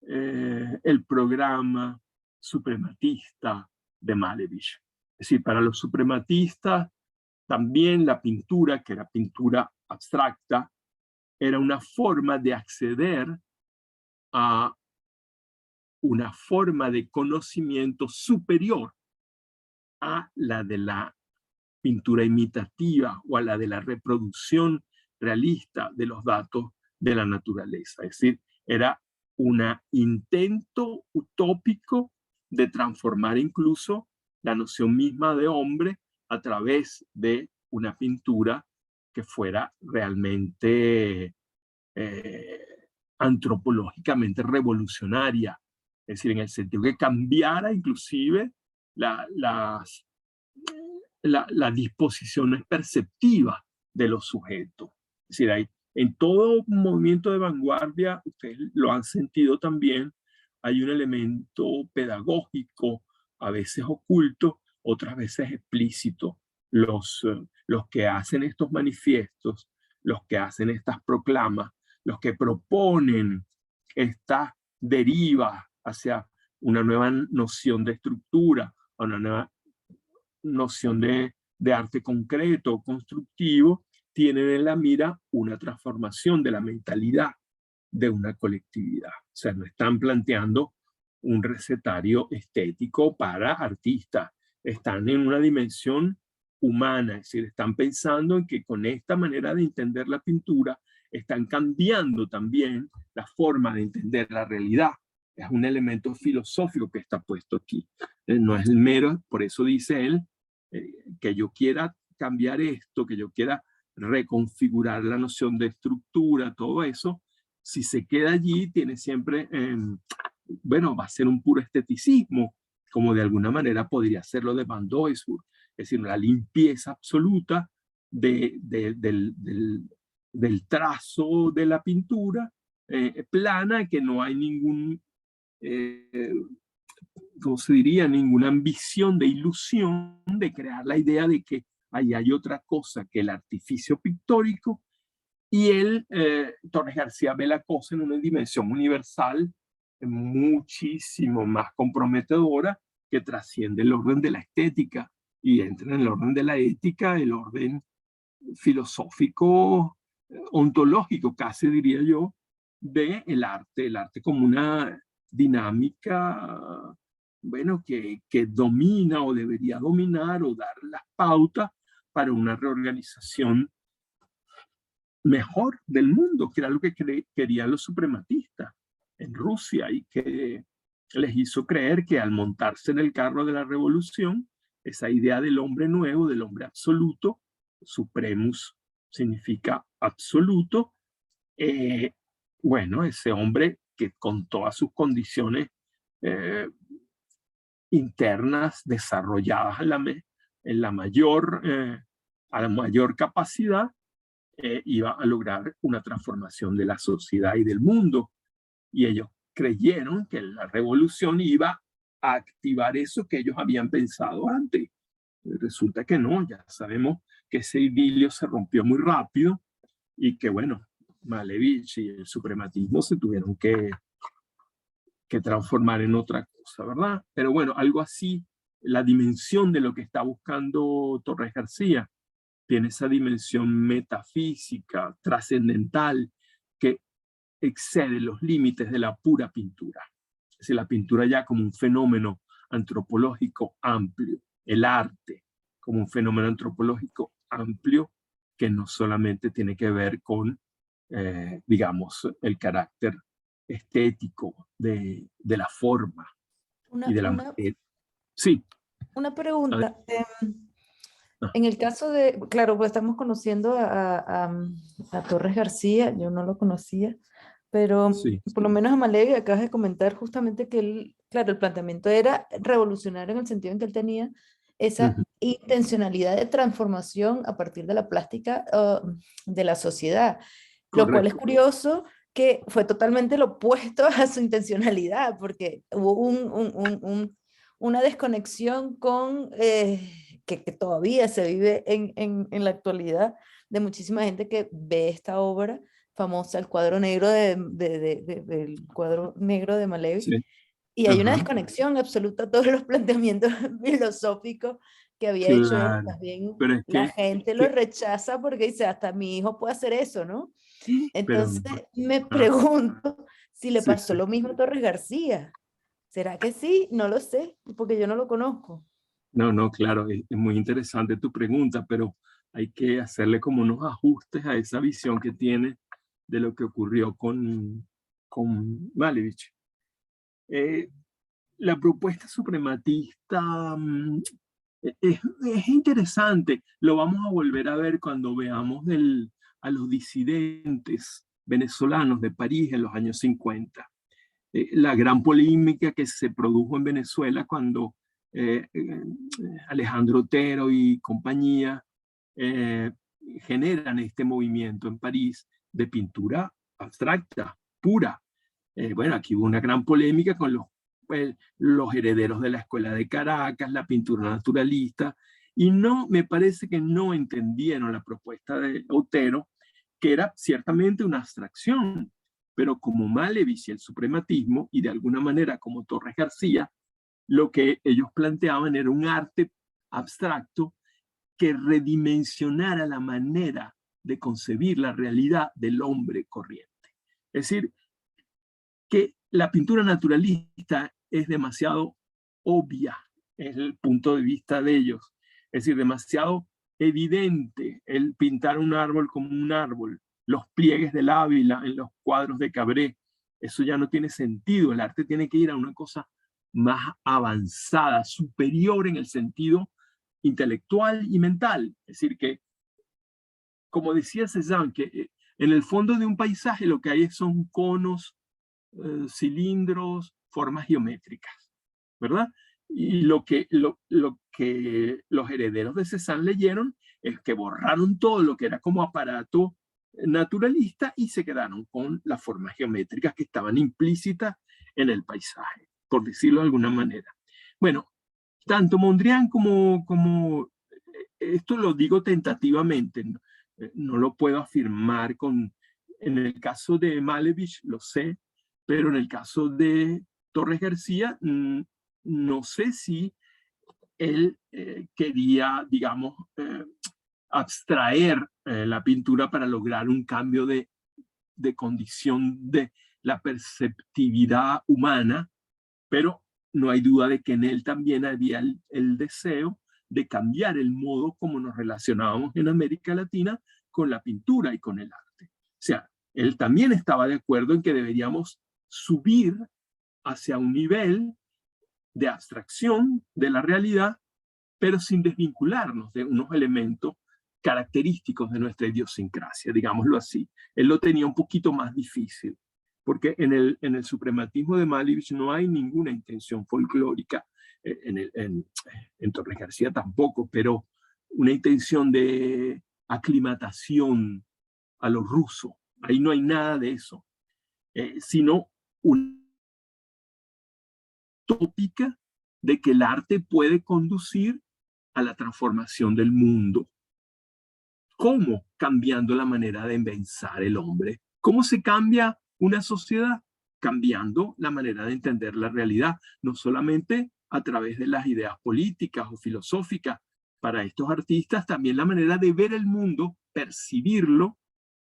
el programa suprematista de Malevich. Es decir, para los suprematistas, también la pintura, que era pintura abstracta, era una forma de acceder a una forma de conocimiento superior a la de la pintura imitativa o a la de la reproducción realista de los datos de la naturaleza. Es decir, era un intento utópico de transformar incluso la noción misma de hombre a través de una pintura que fuera realmente antropológicamente revolucionaria, es decir, en el sentido que cambiara inclusive las disposiciones perceptivas de los sujetos. Es decir, en todo movimiento de vanguardia, ustedes lo han sentido también, hay un elemento pedagógico, a veces oculto, otras veces explícito. Los que hacen estos manifiestos, los que hacen estas proclamas, los que proponen esta deriva hacia una nueva noción de estructura, una nueva noción de arte concreto, constructivo, tienen en la mira una transformación de la mentalidad de una colectividad. O sea, no están planteando un recetario estético para artistas, están en una dimensión humana, es decir, están pensando en que con esta manera de entender la pintura están cambiando también la forma de entender la realidad. Es un elemento filosófico que está puesto aquí. No es el mero, por eso dice él, que yo quiera cambiar esto, que yo quiera reconfigurar la noción de estructura, todo eso, si se queda allí, tiene siempre, bueno, va a ser un puro esteticismo, como de alguna manera podría ser lo de Van Doesburg, es decir, la limpieza absoluta del trazo de la pintura plana, que no hay ningún, ¿cómo se diría? Ninguna ambición de ilusión de crear la idea de que ahí hay otra cosa que el artificio pictórico, y él, Torres García, ve la cosa en una dimensión universal muchísimo más comprometedora, que trasciende el orden de la estética y entra en el orden de la ética, el orden filosófico, ontológico, casi diría yo, del arte, el arte como una dinámica bueno, que domina o debería dominar o dar las pautas para una reorganización mejor del mundo, que era lo que querían los suprematistas en Rusia y que les hizo creer que al montarse en el carro de la revolución, esa idea del hombre nuevo, del hombre absoluto, supremus significa absoluto, bueno, ese hombre que con todas sus condiciones internas desarrolladas en la mayor, a la mayor capacidad, iba a lograr una transformación de la sociedad y del mundo. Y ellos creyeron que la revolución iba a activar eso que ellos habían pensado antes. Resulta que no, ya sabemos que ese idilio se rompió muy rápido y que, bueno, Malevich y el suprematismo se tuvieron que transformar en otra cosa, ¿verdad? Pero bueno, algo así, la dimensión de lo que está buscando Torres García tiene esa dimensión metafísica, trascendental, que excede los límites de la pura pintura. Es decir, la pintura ya como un fenómeno antropológico amplio, el arte como un fenómeno antropológico amplio que no solamente tiene que ver con, digamos, el carácter estético de la forma y de la materia. Sí. Una pregunta. En el caso de, claro, pues estamos conociendo a Torres García, yo no lo conocía, pero Sí. por lo menos a Malevich acabas de comentar justamente que él, claro, el planteamiento era revolucionario en el sentido en que él tenía esa intencionalidad de transformación a partir de la plástica de la sociedad, lo cual es curioso que fue totalmente lo opuesto a su intencionalidad, porque hubo una desconexión con, que todavía se vive en la actualidad, de muchísima gente que ve esta obra famosa, el cuadro negro del cuadro negro de Malevich, sí. Y hay una desconexión absoluta a todos los planteamientos filosóficos que había hecho él. Más bien la gente lo rechaza porque dice, hasta mi hijo puede hacer eso, ¿no? Entonces me pregunto si le pasó lo mismo a Torres García. ¿Será que sí? No lo sé, porque yo no lo conozco. No, claro, es muy interesante tu pregunta, pero hay que hacerle como unos ajustes a esa visión que tiene de lo que ocurrió con Malevich. La propuesta suprematista es interesante. Lo vamos a volver a ver cuando veamos a los disidentes venezolanos de París en los años 50. La gran polémica que se produjo en Venezuela cuando Alejandro Otero y compañía generan este movimiento en París de pintura abstracta, pura. Bueno, aquí hubo una gran polémica con los herederos de la Escuela de Caracas, la pintura naturalista, y me parece que no entendieron la propuesta de Otero, que era ciertamente una abstracción, pero como Malevich y el suprematismo, y de alguna manera como Torres García, lo que ellos planteaban era un arte abstracto que redimensionara la manera de concebir la realidad del hombre corriente. Es decir, que la pintura naturalista es demasiado obvia, es el punto de vista de ellos, es decir, demasiado evidente el pintar un árbol como un árbol, los pliegues del Ávila en los cuadros de Cabré, eso ya no tiene sentido, el arte tiene que ir a una cosa más avanzada, superior en el sentido intelectual y mental, es decir, que, como decía Cézanne, que en el fondo de un paisaje lo que hay son conos, cilindros, formas geométricas, ¿verdad? Y lo que los herederos de Cézanne leyeron es que borraron todo lo que era como aparato naturalista y se quedaron con las formas geométricas que estaban implícitas en el paisaje, por decirlo de alguna manera. Bueno, tanto Mondrian como esto lo digo tentativamente, no lo puedo afirmar en el caso de Malevich, lo sé, pero en el caso de Torres García, no sé si él quería, digamos, abstraer la pintura para lograr un cambio de condición de la perceptividad humana, pero no hay duda de que en él también había el deseo de cambiar el modo como nos relacionábamos en América Latina con la pintura y con el arte. O sea, él también estaba de acuerdo en que deberíamos subir hacia un nivel de abstracción de la realidad, pero sin desvincularnos de unos elementos característicos de nuestra idiosincrasia, digámoslo así. Él lo tenía un poquito más difícil, porque en el suprematismo de Malevich no hay ninguna intención folclórica, en Torres García tampoco, pero una intención de aclimatación a lo ruso. Ahí no hay nada de eso, sino una tópica de que el arte puede conducir a la transformación del mundo. ¿Cómo? Cambiando la manera de pensar el hombre. ¿Cómo se cambia una sociedad? Cambiando la manera de entender la realidad, no solamente a través de las ideas políticas o filosóficas. Para estos artistas también la manera de ver el mundo, percibirlo,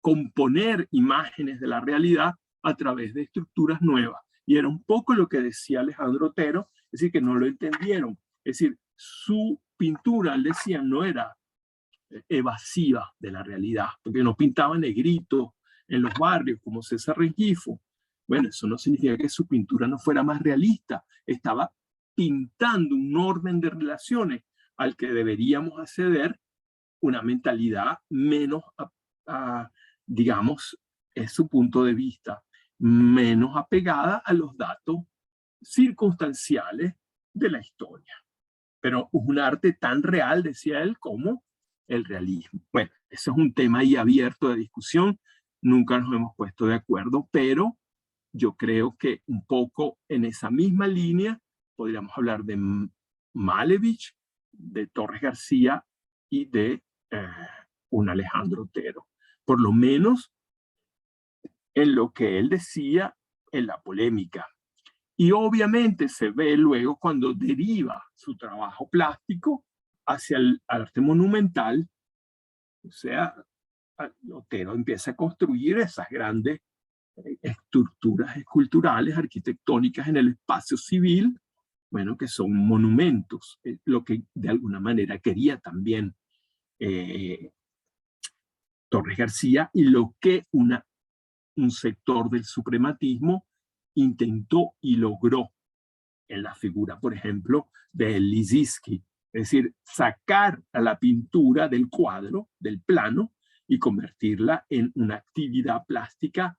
componer imágenes de la realidad a través de estructuras nuevas. Y era un poco lo que decía Alejandro Otero, es decir, que no lo entendieron. Es decir, su pintura, él decía, no era evasiva de la realidad, porque no pintaba negritos en los barrios como César Rengifo. Bueno, eso no significa que su pintura no fuera más realista, estaba pintando un orden de relaciones al que deberíamos acceder, una mentalidad menos, digamos, es su punto de vista, menos apegada a los datos circunstanciales de la historia. Pero es un arte tan real, decía él, como el realismo. Bueno, ese es un tema ahí abierto de discusión, nunca nos hemos puesto de acuerdo, pero yo creo que un poco en esa misma línea podríamos hablar de Malevich, de Torres García y de un Alejandro Otero. Por lo menos en lo que él decía en la polémica. Y obviamente se ve luego cuando deriva su trabajo plástico hacia el arte monumental. O sea, Otero empieza a construir esas grandes estructuras esculturales, arquitectónicas en el espacio civil, bueno, que son monumentos, lo que de alguna manera quería también Torres García y lo que un sector del suprematismo intentó y logró en la figura, por ejemplo, de Lissitzky. Es decir, sacar a la pintura del cuadro, del plano, y convertirla en una actividad plástica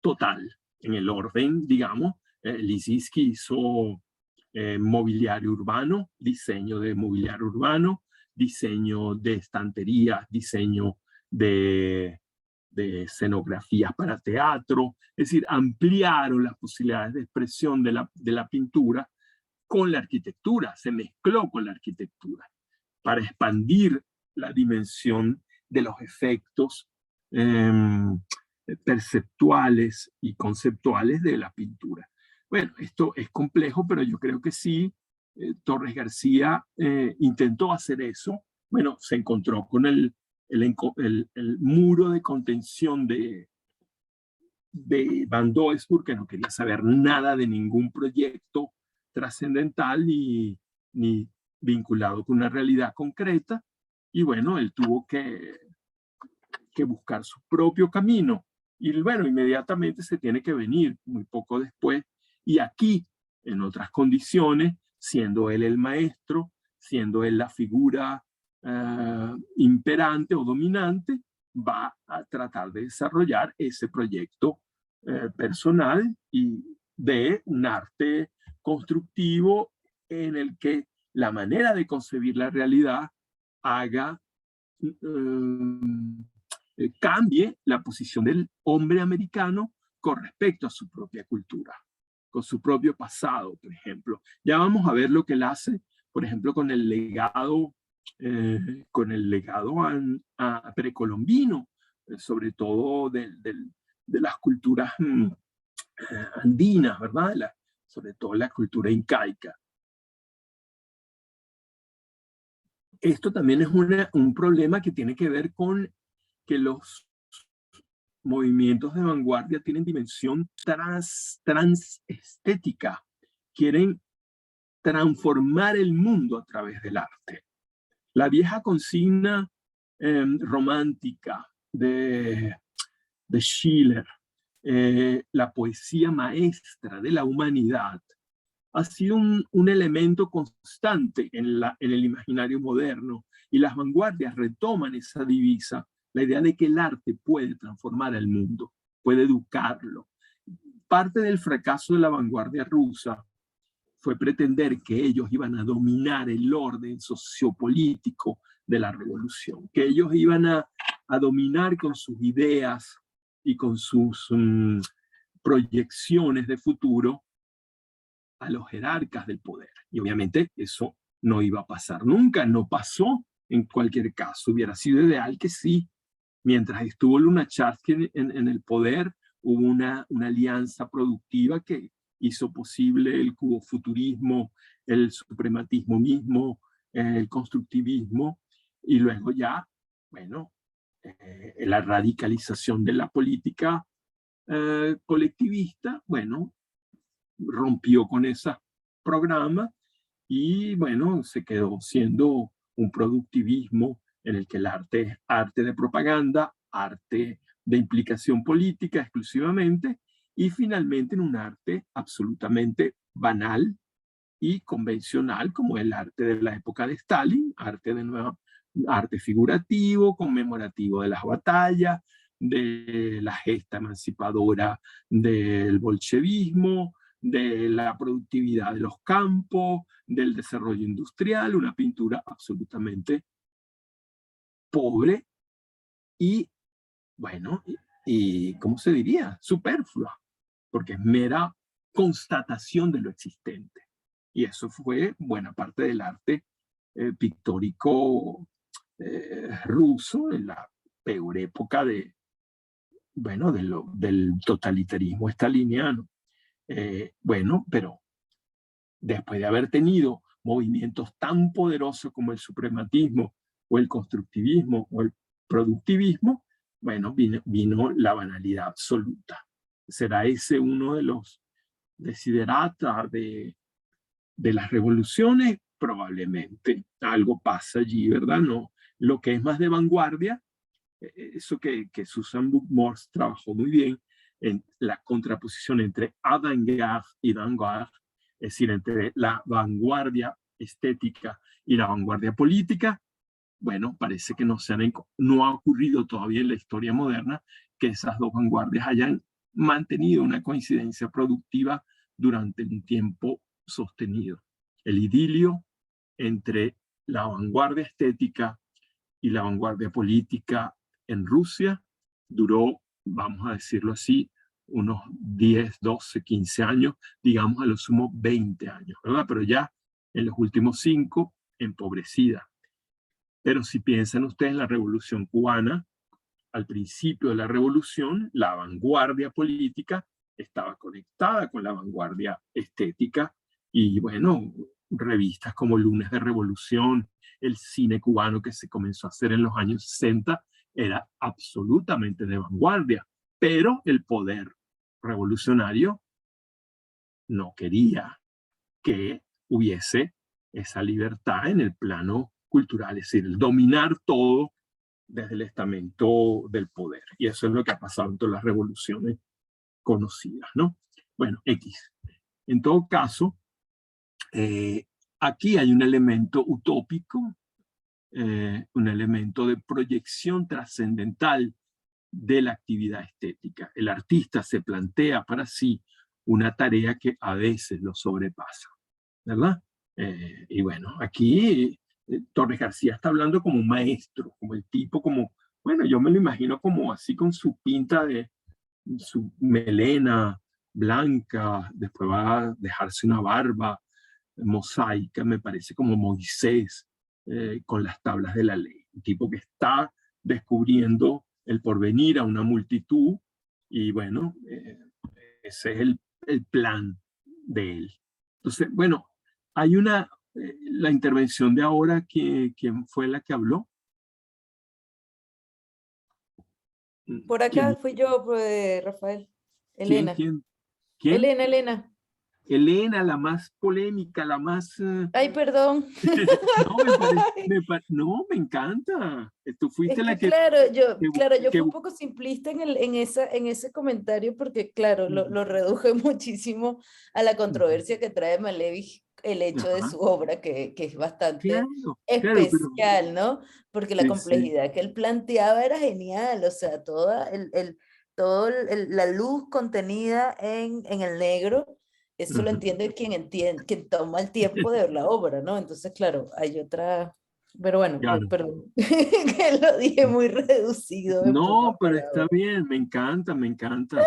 total, en el orden, digamos. Lissitzky hizo mobiliario urbano, diseño de mobiliario urbano, diseño de estanterías, diseño de escenografías para teatro, es decir, ampliaron las posibilidades de expresión de la pintura con la arquitectura, se mezcló con la arquitectura para expandir la dimensión de los efectos perceptuales y conceptuales de la pintura. Bueno, esto es complejo, pero yo creo que sí, Torres García intentó hacer eso. Bueno, se encontró con el muro de contención de Van Doesburg, que no quería saber nada de ningún proyecto trascendental ni vinculado con una realidad concreta. Y bueno, él tuvo que buscar su propio camino. Y bueno, inmediatamente se tiene que venir, muy poco después. Y aquí, en otras condiciones, siendo él el maestro, siendo él la figura imperante o dominante, va a tratar de desarrollar ese proyecto personal y de un arte constructivo en el que la manera de concebir la realidad haga, cambie la posición del hombre americano con respecto a su propia cultura, con su propio pasado, por ejemplo. Ya vamos a ver lo que él hace, por ejemplo, con el legado precolombino, sobre todo de las culturas andinas, ¿verdad? Sobre todo la cultura incaica. Esto también es un problema que tiene que ver con que los movimientos de vanguardia tienen dimensión transestética. Quieren transformar el mundo a través del arte. La vieja consigna romántica de Schiller, la poesía maestra de la humanidad, ha sido un elemento constante en el imaginario moderno, y las vanguardias retoman esa divisa, la idea de que el arte puede transformar el mundo, puede educarlo. Parte del fracaso de la vanguardia rusa fue pretender que ellos iban a dominar el orden sociopolítico de la revolución, que ellos iban a dominar con sus ideas y con sus proyecciones de futuro a los jerarcas del poder. Y obviamente eso no iba a pasar nunca, no pasó en cualquier caso. Hubiera sido ideal que sí. Mientras estuvo Lunacharsky en el poder, hubo una alianza productiva que hizo posible el cubofuturismo, el suprematismo mismo, el constructivismo, y luego ya, bueno, la radicalización de la política colectivista, bueno, rompió con esos programas y, bueno, se quedó siendo un productivismo en el que el arte es arte de propaganda, arte de implicación política exclusivamente, y finalmente en un arte absolutamente banal y convencional como el arte de la época de Stalin, arte figurativo, conmemorativo de las batallas, de la gesta emancipadora del bolchevismo, de la productividad de los campos, del desarrollo industrial, una pintura absolutamente pobre y, bueno, y ¿cómo se diría? Superflua, porque es mera constatación de lo existente. Y eso fue buena parte del arte pictórico ruso en la peor época bueno, del totalitarismo staliniano. Bueno, pero después de haber tenido movimientos tan poderosos como el suprematismo o el constructivismo o el productivismo, bueno, vino la banalidad absoluta. ¿Será ese uno de los desiderata de las revoluciones? Probablemente. Algo pasa allí, ¿verdad? No. Lo que es más de vanguardia, eso que Susan Buchmores trabajó muy bien, en la contraposición entre avant-garde y vanguardia, es decir, entre la vanguardia estética y la vanguardia política. Bueno, parece que no ha ocurrido todavía en la historia moderna que esas dos vanguardias hayan mantenido una coincidencia productiva durante un tiempo sostenido. El idilio entre la vanguardia estética y la vanguardia política en Rusia duró, vamos a decirlo así, unos 10, 12, 15 años, digamos a lo sumo 20 años, ¿verdad? Pero ya en los últimos 5, empobrecida. Pero si piensan ustedes en la Revolución Cubana, al principio de la revolución, la vanguardia política estaba conectada con la vanguardia estética, y bueno, revistas como Lunes de Revolución, el cine cubano que se comenzó a hacer en los años 60, era absolutamente de vanguardia, pero el poder revolucionario no quería que hubiese esa libertad en el plano cultural, es decir, el dominar todo desde el estamento del poder. Y eso es lo que ha pasado en todas las revoluciones conocidas, ¿no? Bueno, X. En todo caso, aquí hay un elemento utópico, un elemento de proyección trascendental de la actividad estética. El artista se plantea para sí una tarea que a veces lo sobrepasa, ¿verdad? Y bueno, aquí Torres García está hablando como un maestro, como el tipo, como, bueno, yo me lo imagino como así con su pinta de su melena blanca, después va a dejarse una barba mosaica, me parece como Moisés con las tablas de la ley. Un tipo que está descubriendo el porvenir a una multitud, y bueno, ese es el plan de él. Entonces, bueno, hay la intervención de ahora, ¿quién fue la que habló? Por acá ¿Quién? fui yo, pues, Rafael. ¿Quién? Elena. ¿Quién? ¿Quién? Elena. Elena, la más polémica, la más... Ay, perdón. No, no, me encanta. Tú Es fuiste la que que... claro, yo que fui un poco simplista en ese comentario porque, claro, lo reduje muchísimo a la controversia que trae Malevich el hecho de Ajá, su obra, que es bastante claro, claro, pero... especial, ¿no? Porque la Sí, sí. complejidad que él planteaba era genial, o sea, la luz contenida en el negro, eso lo Ajá. entiende, quien toma el tiempo de ver la obra, ¿no? Entonces, claro, hay otra... Pero bueno, Claro. perdón, que lo dije muy reducido en pocas No, pero está palabras. bien, me encanta, me encanta.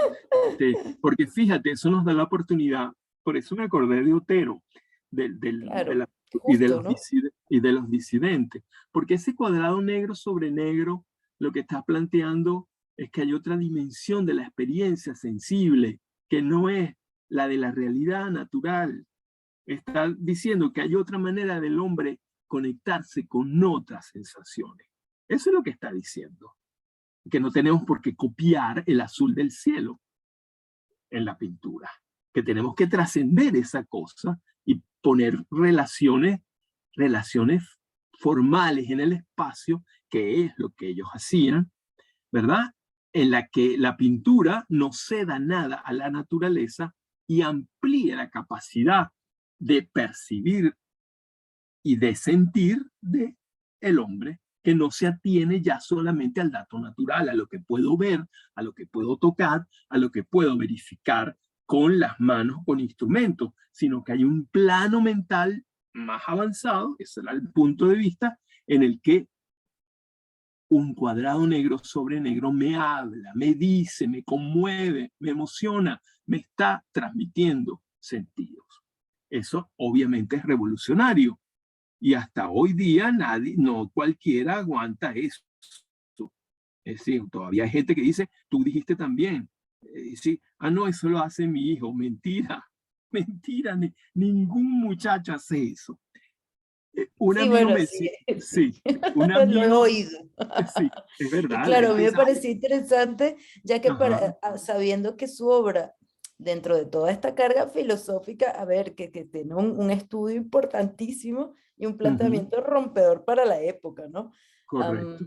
Porque fíjate, eso nos da la oportunidad, por eso me acordé de Otero, Claro, y de justo, ¿no? y de los disidentes, porque ese cuadrado negro sobre negro lo que está planteando es que hay otra dimensión de la experiencia sensible, que no es la de la realidad natural. Está diciendo que hay otra manera del hombre conectarse con otras sensaciones. Eso es lo que está diciendo, que no tenemos por qué copiar el azul del cielo en la pintura, que tenemos que trascender esa cosa y poner relaciones formales en el espacio, que es lo que ellos hacían, ¿verdad? En la que la pintura no ceda nada a la naturaleza y amplíe la capacidad de percibir y de sentir de el hombre, que no se atiene ya solamente al dato natural, a lo que puedo ver, a lo que puedo tocar, a lo que puedo verificar con las manos, con instrumentos, sino que hay un plano mental más avanzado, ese era el punto de vista, en el que un cuadrado negro sobre negro me habla, me dice, me conmueve, me emociona, me está transmitiendo sentidos. Eso obviamente es revolucionario, y hasta hoy día nadie, no cualquiera aguanta eso. Es decir, todavía hay gente que dice, tú dijiste también, sí, no, eso lo hace mi hijo. Mentira, mentira, ningún muchacho hace eso. Un Sí, amigo bueno, me sí, decía, sí, sí, un lo he amigo, oído. sí, es Y verdad, claro, a él mí me dice, ay, pareció interesante, ya que ajá, sabiendo que su obra, dentro de toda esta carga filosófica, a ver, que tiene un estudio importantísimo y un ujú, planteamiento rompedor para la época, ¿no? correcto,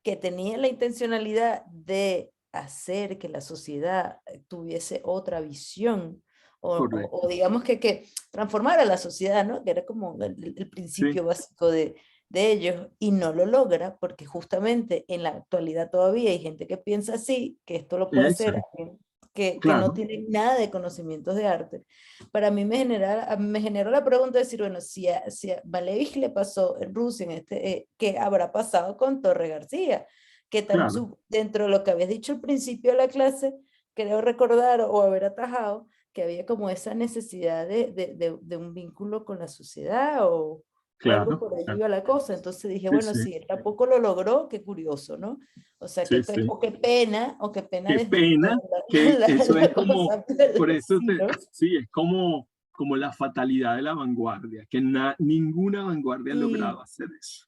Que tenía la intencionalidad de hacer que la sociedad tuviese otra visión o correcto, digamos que transformara la sociedad, ¿no? Que era como el sí, principio básico de ellos y no lo logra porque justamente en la actualidad todavía hay gente que piensa así, que esto lo puede hacer exacto, alguien que no claro, tiene nada de conocimientos de arte. Para mí me generó la pregunta de decir, bueno, si a Malevich le pasó en Rusia, ¿qué habrá pasado con Torre García? claro, Dentro de lo que habías dicho al principio de la clase, creo recordar o haber atajado que había como esa necesidad de un vínculo con la sociedad o algo claro, por ahí claro, iba la cosa. Entonces dije, sí, bueno, sí, si él tampoco lo logró, qué curioso, ¿no? O sea, sí, sí. o qué pena Qué desde pena que eso es la como, cosa del por eso vecino. sí, es como, como la fatalidad de la vanguardia, que ninguna vanguardia ha logrado Sí, hacer eso,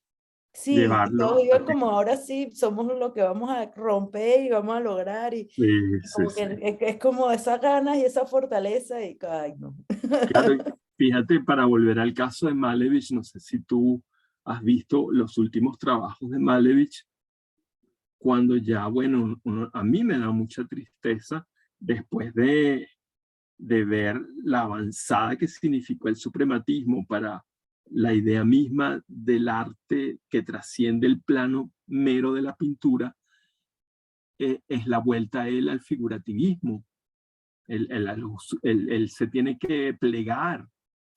sí, y todos llevarlo a iban como término. ahora sí, somos lo que vamos a romper y vamos a lograr Sí, y sí, como que sí. es como esas ganas y esa fortaleza y ay no. Claro, fíjate, para volver al caso de Malevich, no sé si tú has visto los últimos trabajos de Malevich, cuando ya, bueno, a mí me da mucha tristeza después de ver la avanzada que significó el suprematismo para la idea misma del arte que trasciende el plano mero de la pintura, es la vuelta a él al figurativismo. Él se tiene que plegar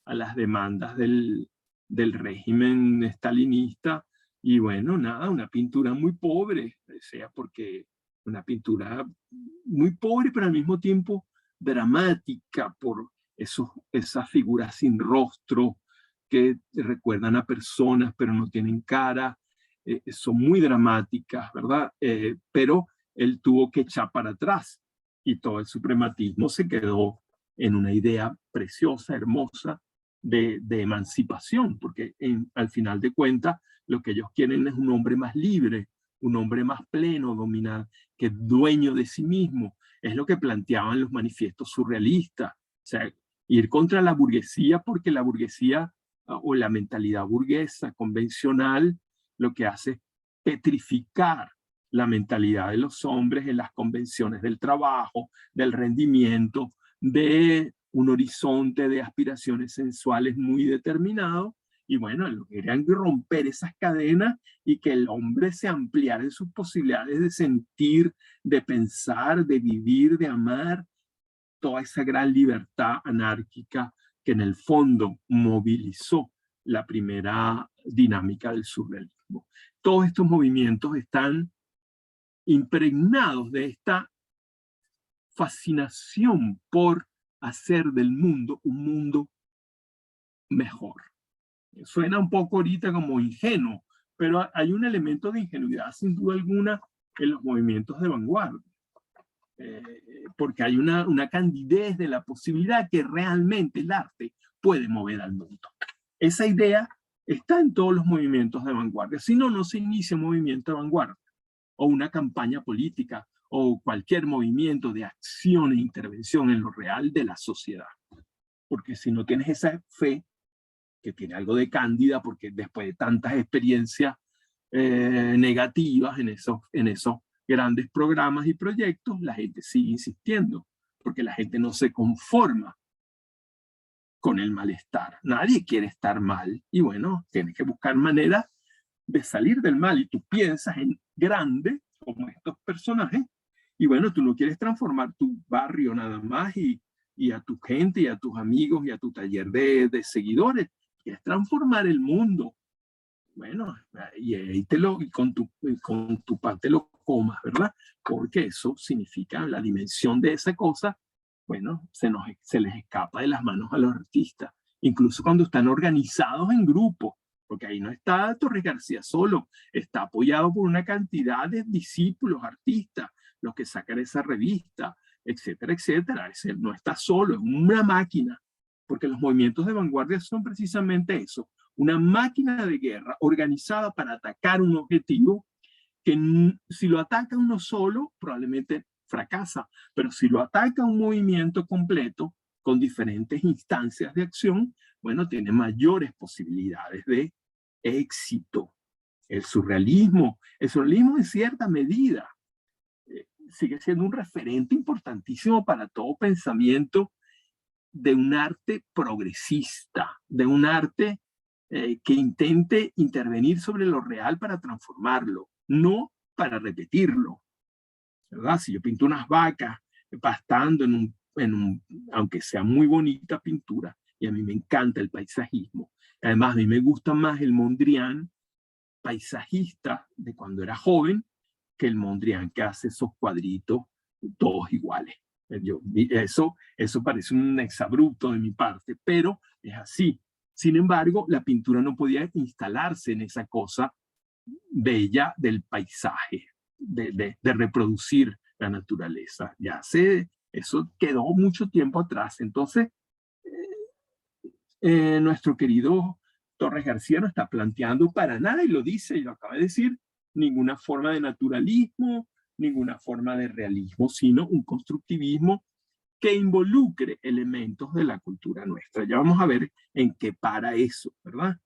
a las demandas del régimen estalinista y bueno, nada, una pintura muy pobre, o sea, porque una pintura muy pobre, pero al mismo tiempo dramática por esas figuras sin rostro que recuerdan a personas, pero no tienen cara, son muy dramáticas, ¿verdad? Pero él tuvo que echar para atrás y todo el suprematismo se quedó en una idea preciosa, hermosa, de emancipación, porque al final de cuentas lo que ellos quieren es un hombre más libre, un hombre más pleno, dominado, que es dueño de sí mismo. Es lo que planteaban los manifiestos surrealistas. O sea, Ir contra la burguesía, porque la burguesía o la mentalidad burguesa convencional lo que hace es petrificar la mentalidad de los hombres en las convenciones del trabajo, del rendimiento, de un horizonte de aspiraciones sensuales muy determinado. Y bueno, lo que querían romper esas cadenas y que el hombre se ampliara en sus posibilidades de sentir, de pensar, de vivir, de amar, toda esa gran libertad anárquica que en el fondo movilizó la primera dinámica del surrealismo. Todos estos movimientos están impregnados de esta fascinación por hacer del mundo un mundo mejor. Suena un poco ahorita como ingenuo, pero hay un elemento de ingenuidad sin duda alguna en los movimientos de vanguardia. Porque hay una candidez de la posibilidad que realmente el arte puede mover al mundo. Esa idea está en todos los movimientos de vanguardia. Si no, no se inicia un movimiento de vanguardia, o una campaña política, o cualquier movimiento de acción e intervención en lo real de la sociedad. Porque si no tienes esa fe, que tiene algo de cándida, porque después de tantas experiencias negativas en esos grandes programas y proyectos, la gente sigue insistiendo, porque la gente no se conforma con el malestar. Nadie quiere estar mal, y bueno, tienes que buscar maneras de salir del mal, y tú piensas en grande, como estos personajes, y bueno, tú no quieres transformar tu barrio nada más, y a tu gente, y a tus amigos, y a tu taller de seguidores, quieres transformar el mundo. Bueno, y ahí con tu pan te lo comas, ¿verdad? Porque eso significa la dimensión de esa cosa, bueno, se les escapa de las manos a los artistas, incluso cuando están organizados en grupos, porque ahí no está Torres García solo, está apoyado por una cantidad de discípulos, artistas, los que sacan esa revista, etcétera, etcétera. No está solo, es una máquina, porque los movimientos de vanguardia son precisamente eso, una máquina de guerra organizada para atacar un objetivo que si lo ataca uno solo, probablemente fracasa, pero si lo ataca un movimiento completo con diferentes instancias de acción, bueno, tiene mayores posibilidades de éxito. El surrealismo en cierta medida sigue siendo un referente importantísimo para todo pensamiento de un arte progresista, de un arte que intente intervenir sobre lo real para transformarlo, no para repetirlo, ¿verdad? Si yo pinto unas vacas pastando aunque sea muy bonita pintura, y a mí me encanta el paisajismo, además a mí me gusta más el Mondrian paisajista de cuando era joven que el Mondrian que hace esos cuadritos todos iguales. Eso parece un exabrupto de mi parte, pero es así. Sin embargo, la pintura no podía instalarse en esa cosa bella del paisaje, de reproducir la naturaleza. Eso quedó mucho tiempo atrás. Entonces, nuestro querido Torres García no está planteando para nada, y lo dice, y lo acaba de decir, ninguna forma de naturalismo, ninguna forma de realismo, sino un constructivismo que involucre elementos de la cultura nuestra. Ya vamos a ver en qué para eso, ¿verdad?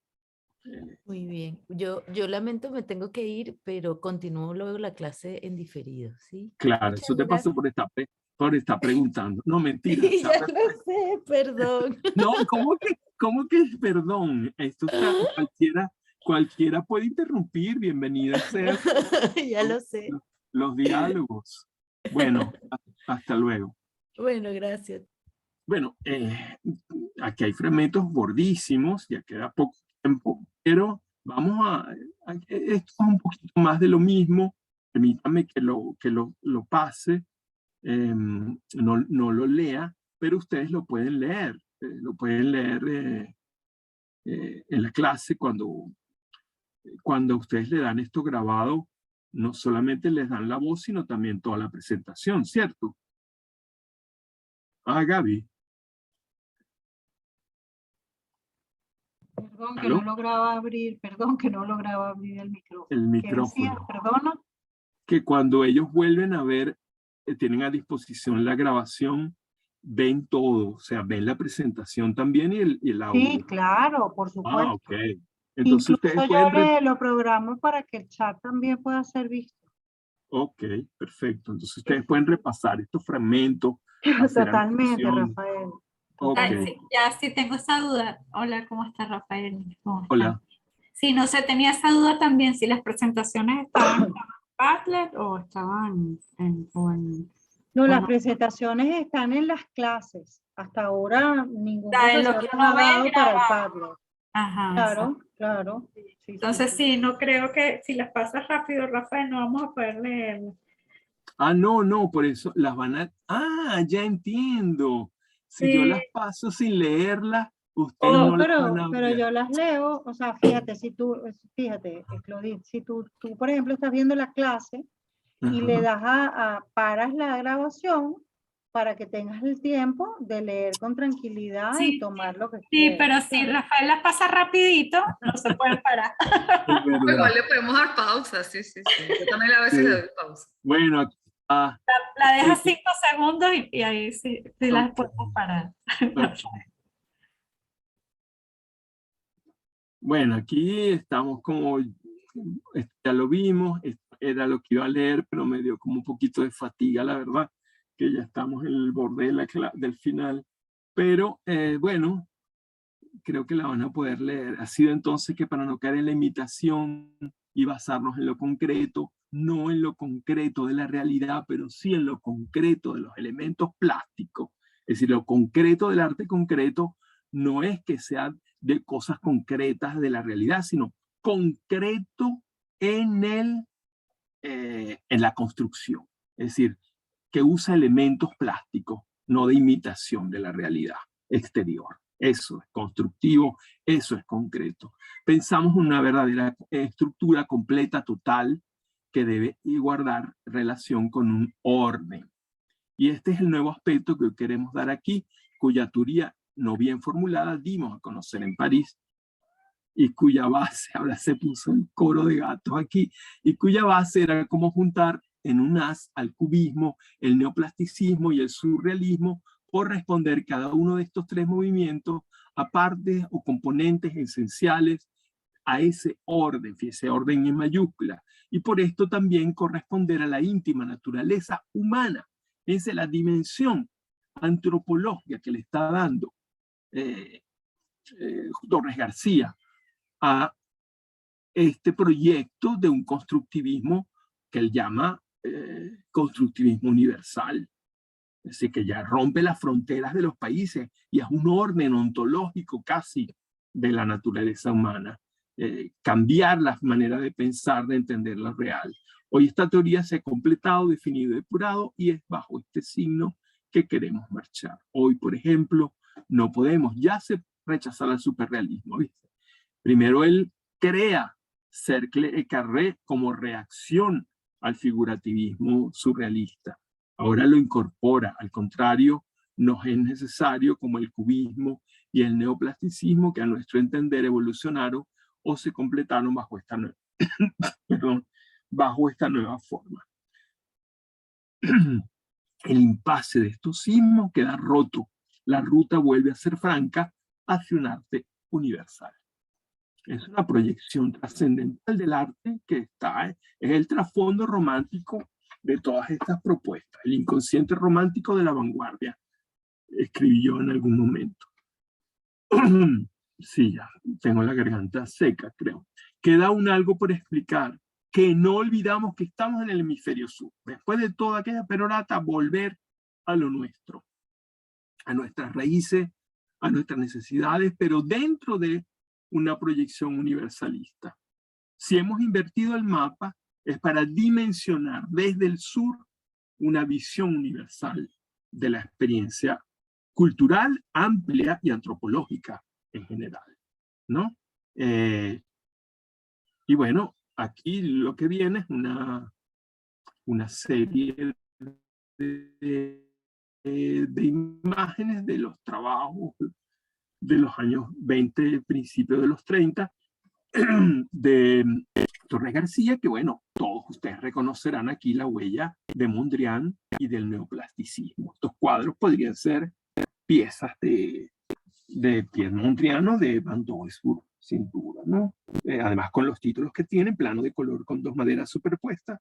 Muy bien. Yo lamento, me tengo que ir, pero continúo luego la clase en diferido, ¿sí? Claro, Muchas eso te pasó gracias. por estar preguntando. No, mentira. Sí, ya lo sé, perdón. No, ¿cómo que perdón? Esto está, cualquiera puede interrumpir, bienvenida sea Ya lo sé. los diálogos. Bueno, hasta luego. Bueno, gracias. Bueno, aquí hay fragmentos gordísimos, ya queda poco tiempo, pero vamos esto es un poquito más de lo mismo. Permítame que lo pase, no lo lea, pero ustedes lo pueden leer. Lo pueden leer en la clase cuando ustedes le dan esto grabado, no solamente les dan la voz, sino también toda la presentación, ¿cierto? Ah, Gaby. Perdón que ¿Aló? no lograba abrir, perdón que no lograba abrir el micrófono. El micrófono. ¿Qué decía? Perdona. Que cuando ellos vuelven a ver, tienen a disposición la grabación ven todo, o sea, ven la presentación también y el audio. Sí, claro, por supuesto. Ah, ok. Entonces Incluso ustedes yo pueden... lo programo para que el chat también pueda ser visto. Ok, perfecto. Entonces ustedes pueden repasar estos fragmentos, hacer Totalmente, anotaciones. Rafael. Ok, Ay, sí, ya sí tengo esa duda. Hola, ¿cómo está Rafael? ¿Cómo está? hola. Sí, no sé, tenía esa duda también, si las presentaciones estaban en Padlet o estaban No, o las no. presentaciones están en las clases. Hasta ahora ningún Está en lo profesor que las uno ha ve dado para el grabado. Padlet. Ajá, Claro, claro. Sí, entonces sí. sí, no creo que si las pasas rápido, Rafael, no vamos a poder leerlas. Ah, no, por eso las van a... Ah, ya entiendo. Si yo Sí. las paso sin leerlas, ustedes no las van a Pero ver. yo las leo, o sea, fíjate, fíjate, Claudine, si tú, por ejemplo, estás viendo la clase y le das paras la grabación para que tengas el tiempo de leer con tranquilidad y Sí, tomar lo que sí, quieras. pero si Rafael las pasa rapidito, no se pueden parar. Es verdad. Igual le podemos dar pausa, sí. Yo también a veces Sí. le doy pausa. Bueno, La dejas 5 segundos y ahí sí las Ok. podemos parar. Ok. Bueno, aquí estamos como, ya lo vimos, era lo que iba a leer, pero me dio como un poquito de fatiga, la verdad, que ya estamos en el borde de del final. Pero bueno, creo que la van a poder leer. Ha sido entonces que para no caer en la imitación y basarnos en lo concreto, no en lo concreto de la realidad, pero sí en lo concreto de los elementos plásticos. Es decir, lo concreto del arte concreto no es que sea de cosas concretas de la realidad, sino concreto en la construcción. Es decir, que usa elementos plásticos, no de imitación de la realidad exterior. Eso es constructivo, eso es concreto. Pensamos en una verdadera estructura completa, total, que debe guardar relación con un orden. Y este es el nuevo aspecto que queremos dar aquí, cuya teoría no bien formulada dimos a conocer en París y cuya base, ahora se puso el coro de gatos aquí, y cuya base era como juntar en un haz al cubismo, el neoplasticismo y el surrealismo por responder cada uno de estos tres movimientos a partes o componentes esenciales a ese orden, ese orden en mayúscula, y por esto también corresponder a la íntima naturaleza humana, es la dimensión antropológica que le está dando Torres García a este proyecto de un constructivismo que él llama constructivismo universal. Es decir, que ya rompe las fronteras de los países y es un orden ontológico casi de la naturaleza humana. Cambiar la manera de pensar, de entender lo real. Hoy esta teoría se ha completado, definido y depurado y es bajo este signo que queremos marchar. Hoy, por ejemplo, no podemos, ya se rechazar el superrealismo, ¿viste? Primero él crea Cercle Carré como reacción al figurativismo surrealista. Ahora lo incorpora, al contrario, nos es necesario como el cubismo y el neoplasticismo que a nuestro entender evolucionaron o se completaron bajo esta nueva, bajo esta nueva forma. El impasse de estos sismos queda roto. La ruta vuelve a ser franca hacia un arte universal. Es una proyección trascendental del arte que es el trasfondo romántico de todas estas propuestas. El inconsciente romántico de la vanguardia, escribí yo en algún momento. Sí, ya tengo la garganta seca, creo. Queda aún algo por explicar, que no olvidamos que estamos en el hemisferio sur. Después de toda aquella perorata, volver a lo nuestro, a nuestras raíces, a nuestras necesidades, pero dentro de una proyección universalista. Si hemos invertido el mapa, es para dimensionar desde el sur una visión universal de la experiencia cultural, amplia y antropológica en general, ¿no? Y bueno, aquí lo que viene es una serie de imágenes de los trabajos de los años 20, principios de los 30, de Torres García, que bueno, todos todos ustedes reconocerán aquí la huella de Mondrian y del neoplasticismo. Estos cuadros podrían ser piezas de Pierre Mondrian o de Van Doesburg, sin duda, ¿no? Además, con los títulos que tienen, plano de color con dos maderas superpuestas,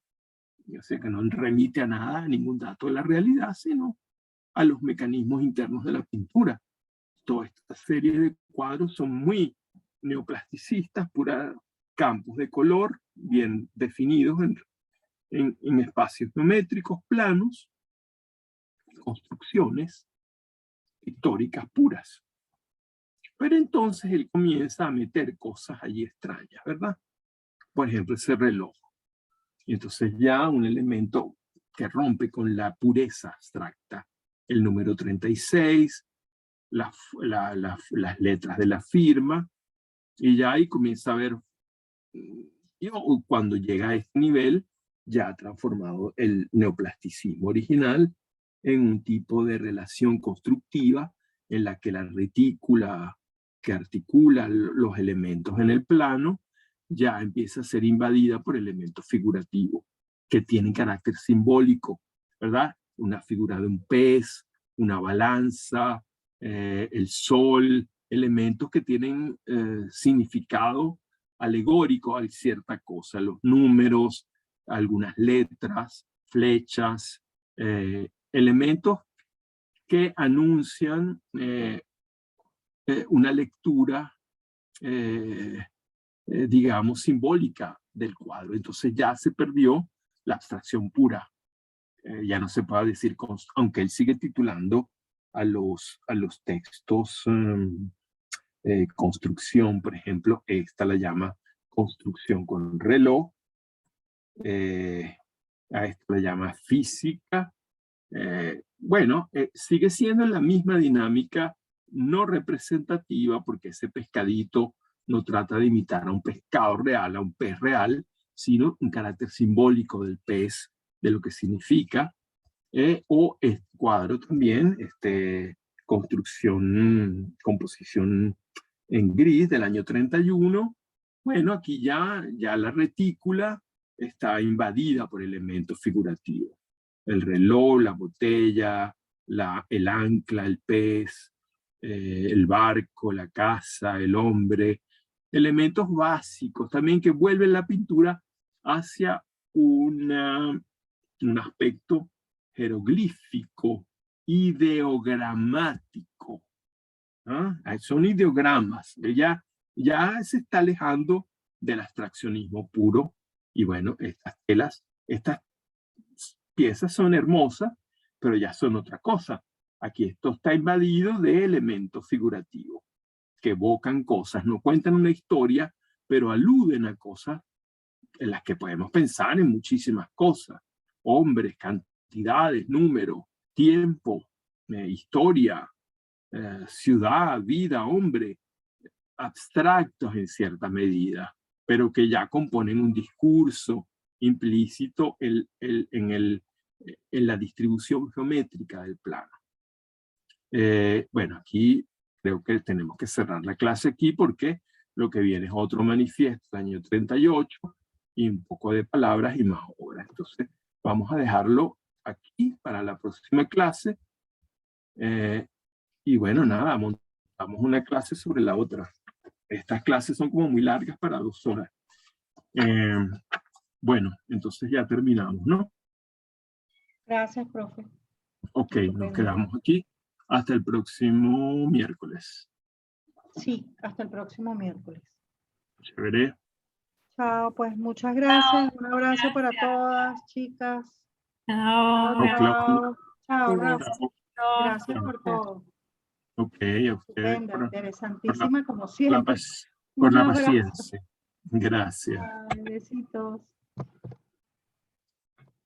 yo sé que no remite a nada, a ningún dato de la realidad, sino a los mecanismos internos de la pintura. Toda esta serie de cuadros son muy neoplasticistas, puros campos de color bien definidos en espacios geométricos planos, construcciones pictóricas puras. Pero entonces él comienza a meter cosas allí extrañas, ¿verdad? Por ejemplo, ese reloj. Y entonces ya un elemento que rompe con la pureza abstracta. El número 36, las letras de la firma, y ya ahí comienza a ver, y cuando llega a este nivel, ya ha transformado el neoplasticismo original en un tipo de relación constructiva en la que la retícula que articula los elementos en el plano ya empieza a ser invadida por elementos figurativos que tienen carácter simbólico, ¿verdad? Una figura de un pez, una balanza, el sol, elementos que tienen significado alegórico a cierta cosa, los números, algunas letras, flechas, elementos que anuncian una lectura, digamos, simbólica del cuadro. Entonces ya se perdió la abstracción pura. Ya no se puede decir, aunque él sigue titulando a los textos construcción, por ejemplo, esta la llama construcción con reloj, a esta la llama física. Bueno, sigue siendo la misma dinámica no representativa, porque ese pescadito no trata de imitar a un pescado real, a un pez real, sino un carácter simbólico del pez, de lo que significa, o este cuadro también, composición en gris del año 31. Bueno, aquí ya la retícula está invadida por elementos figurativos. El reloj, la botella, el ancla, el pez, el barco, la casa, el hombre, elementos básicos también que vuelven la pintura hacia un aspecto jeroglífico, ideogramático. ¿Ah? Son ideogramas. Ya se está alejando del abstraccionismo puro. Y bueno, estas piezas son hermosas, pero ya son otra cosa. Aquí esto está invadido de elementos figurativos que evocan cosas, no cuentan una historia, pero aluden a cosas en las que podemos pensar en muchísimas cosas. Hombres, cantidades, números, tiempo, historia, ciudad, vida, hombre, abstractos en cierta medida, pero que ya componen un discurso implícito en la distribución geométrica del plano. Bueno, aquí creo que tenemos que cerrar la clase aquí, porque lo que viene es otro manifiesto del año 38 y un poco de palabras y más obras. Entonces vamos a dejarlo aquí para la próxima clase. Y bueno, nada, montamos una clase sobre la otra. Estas clases son como muy largas para 2 horas. Bueno, entonces ya terminamos, ¿no? Gracias, profe. Ok, nos quedamos aquí hasta el próximo miércoles. Sí, hasta el próximo miércoles. Chévere. Chao, pues muchas gracias. Chao, Un abrazo para gracias. todas, chicas. Chao. Chao, chao, Rafa. Chao. Gracias por todo. Ok, a ustedes Estupenda, por interesantísima como la siempre. por la Un abrazo. paciencia. Gracias. Ay, besitos.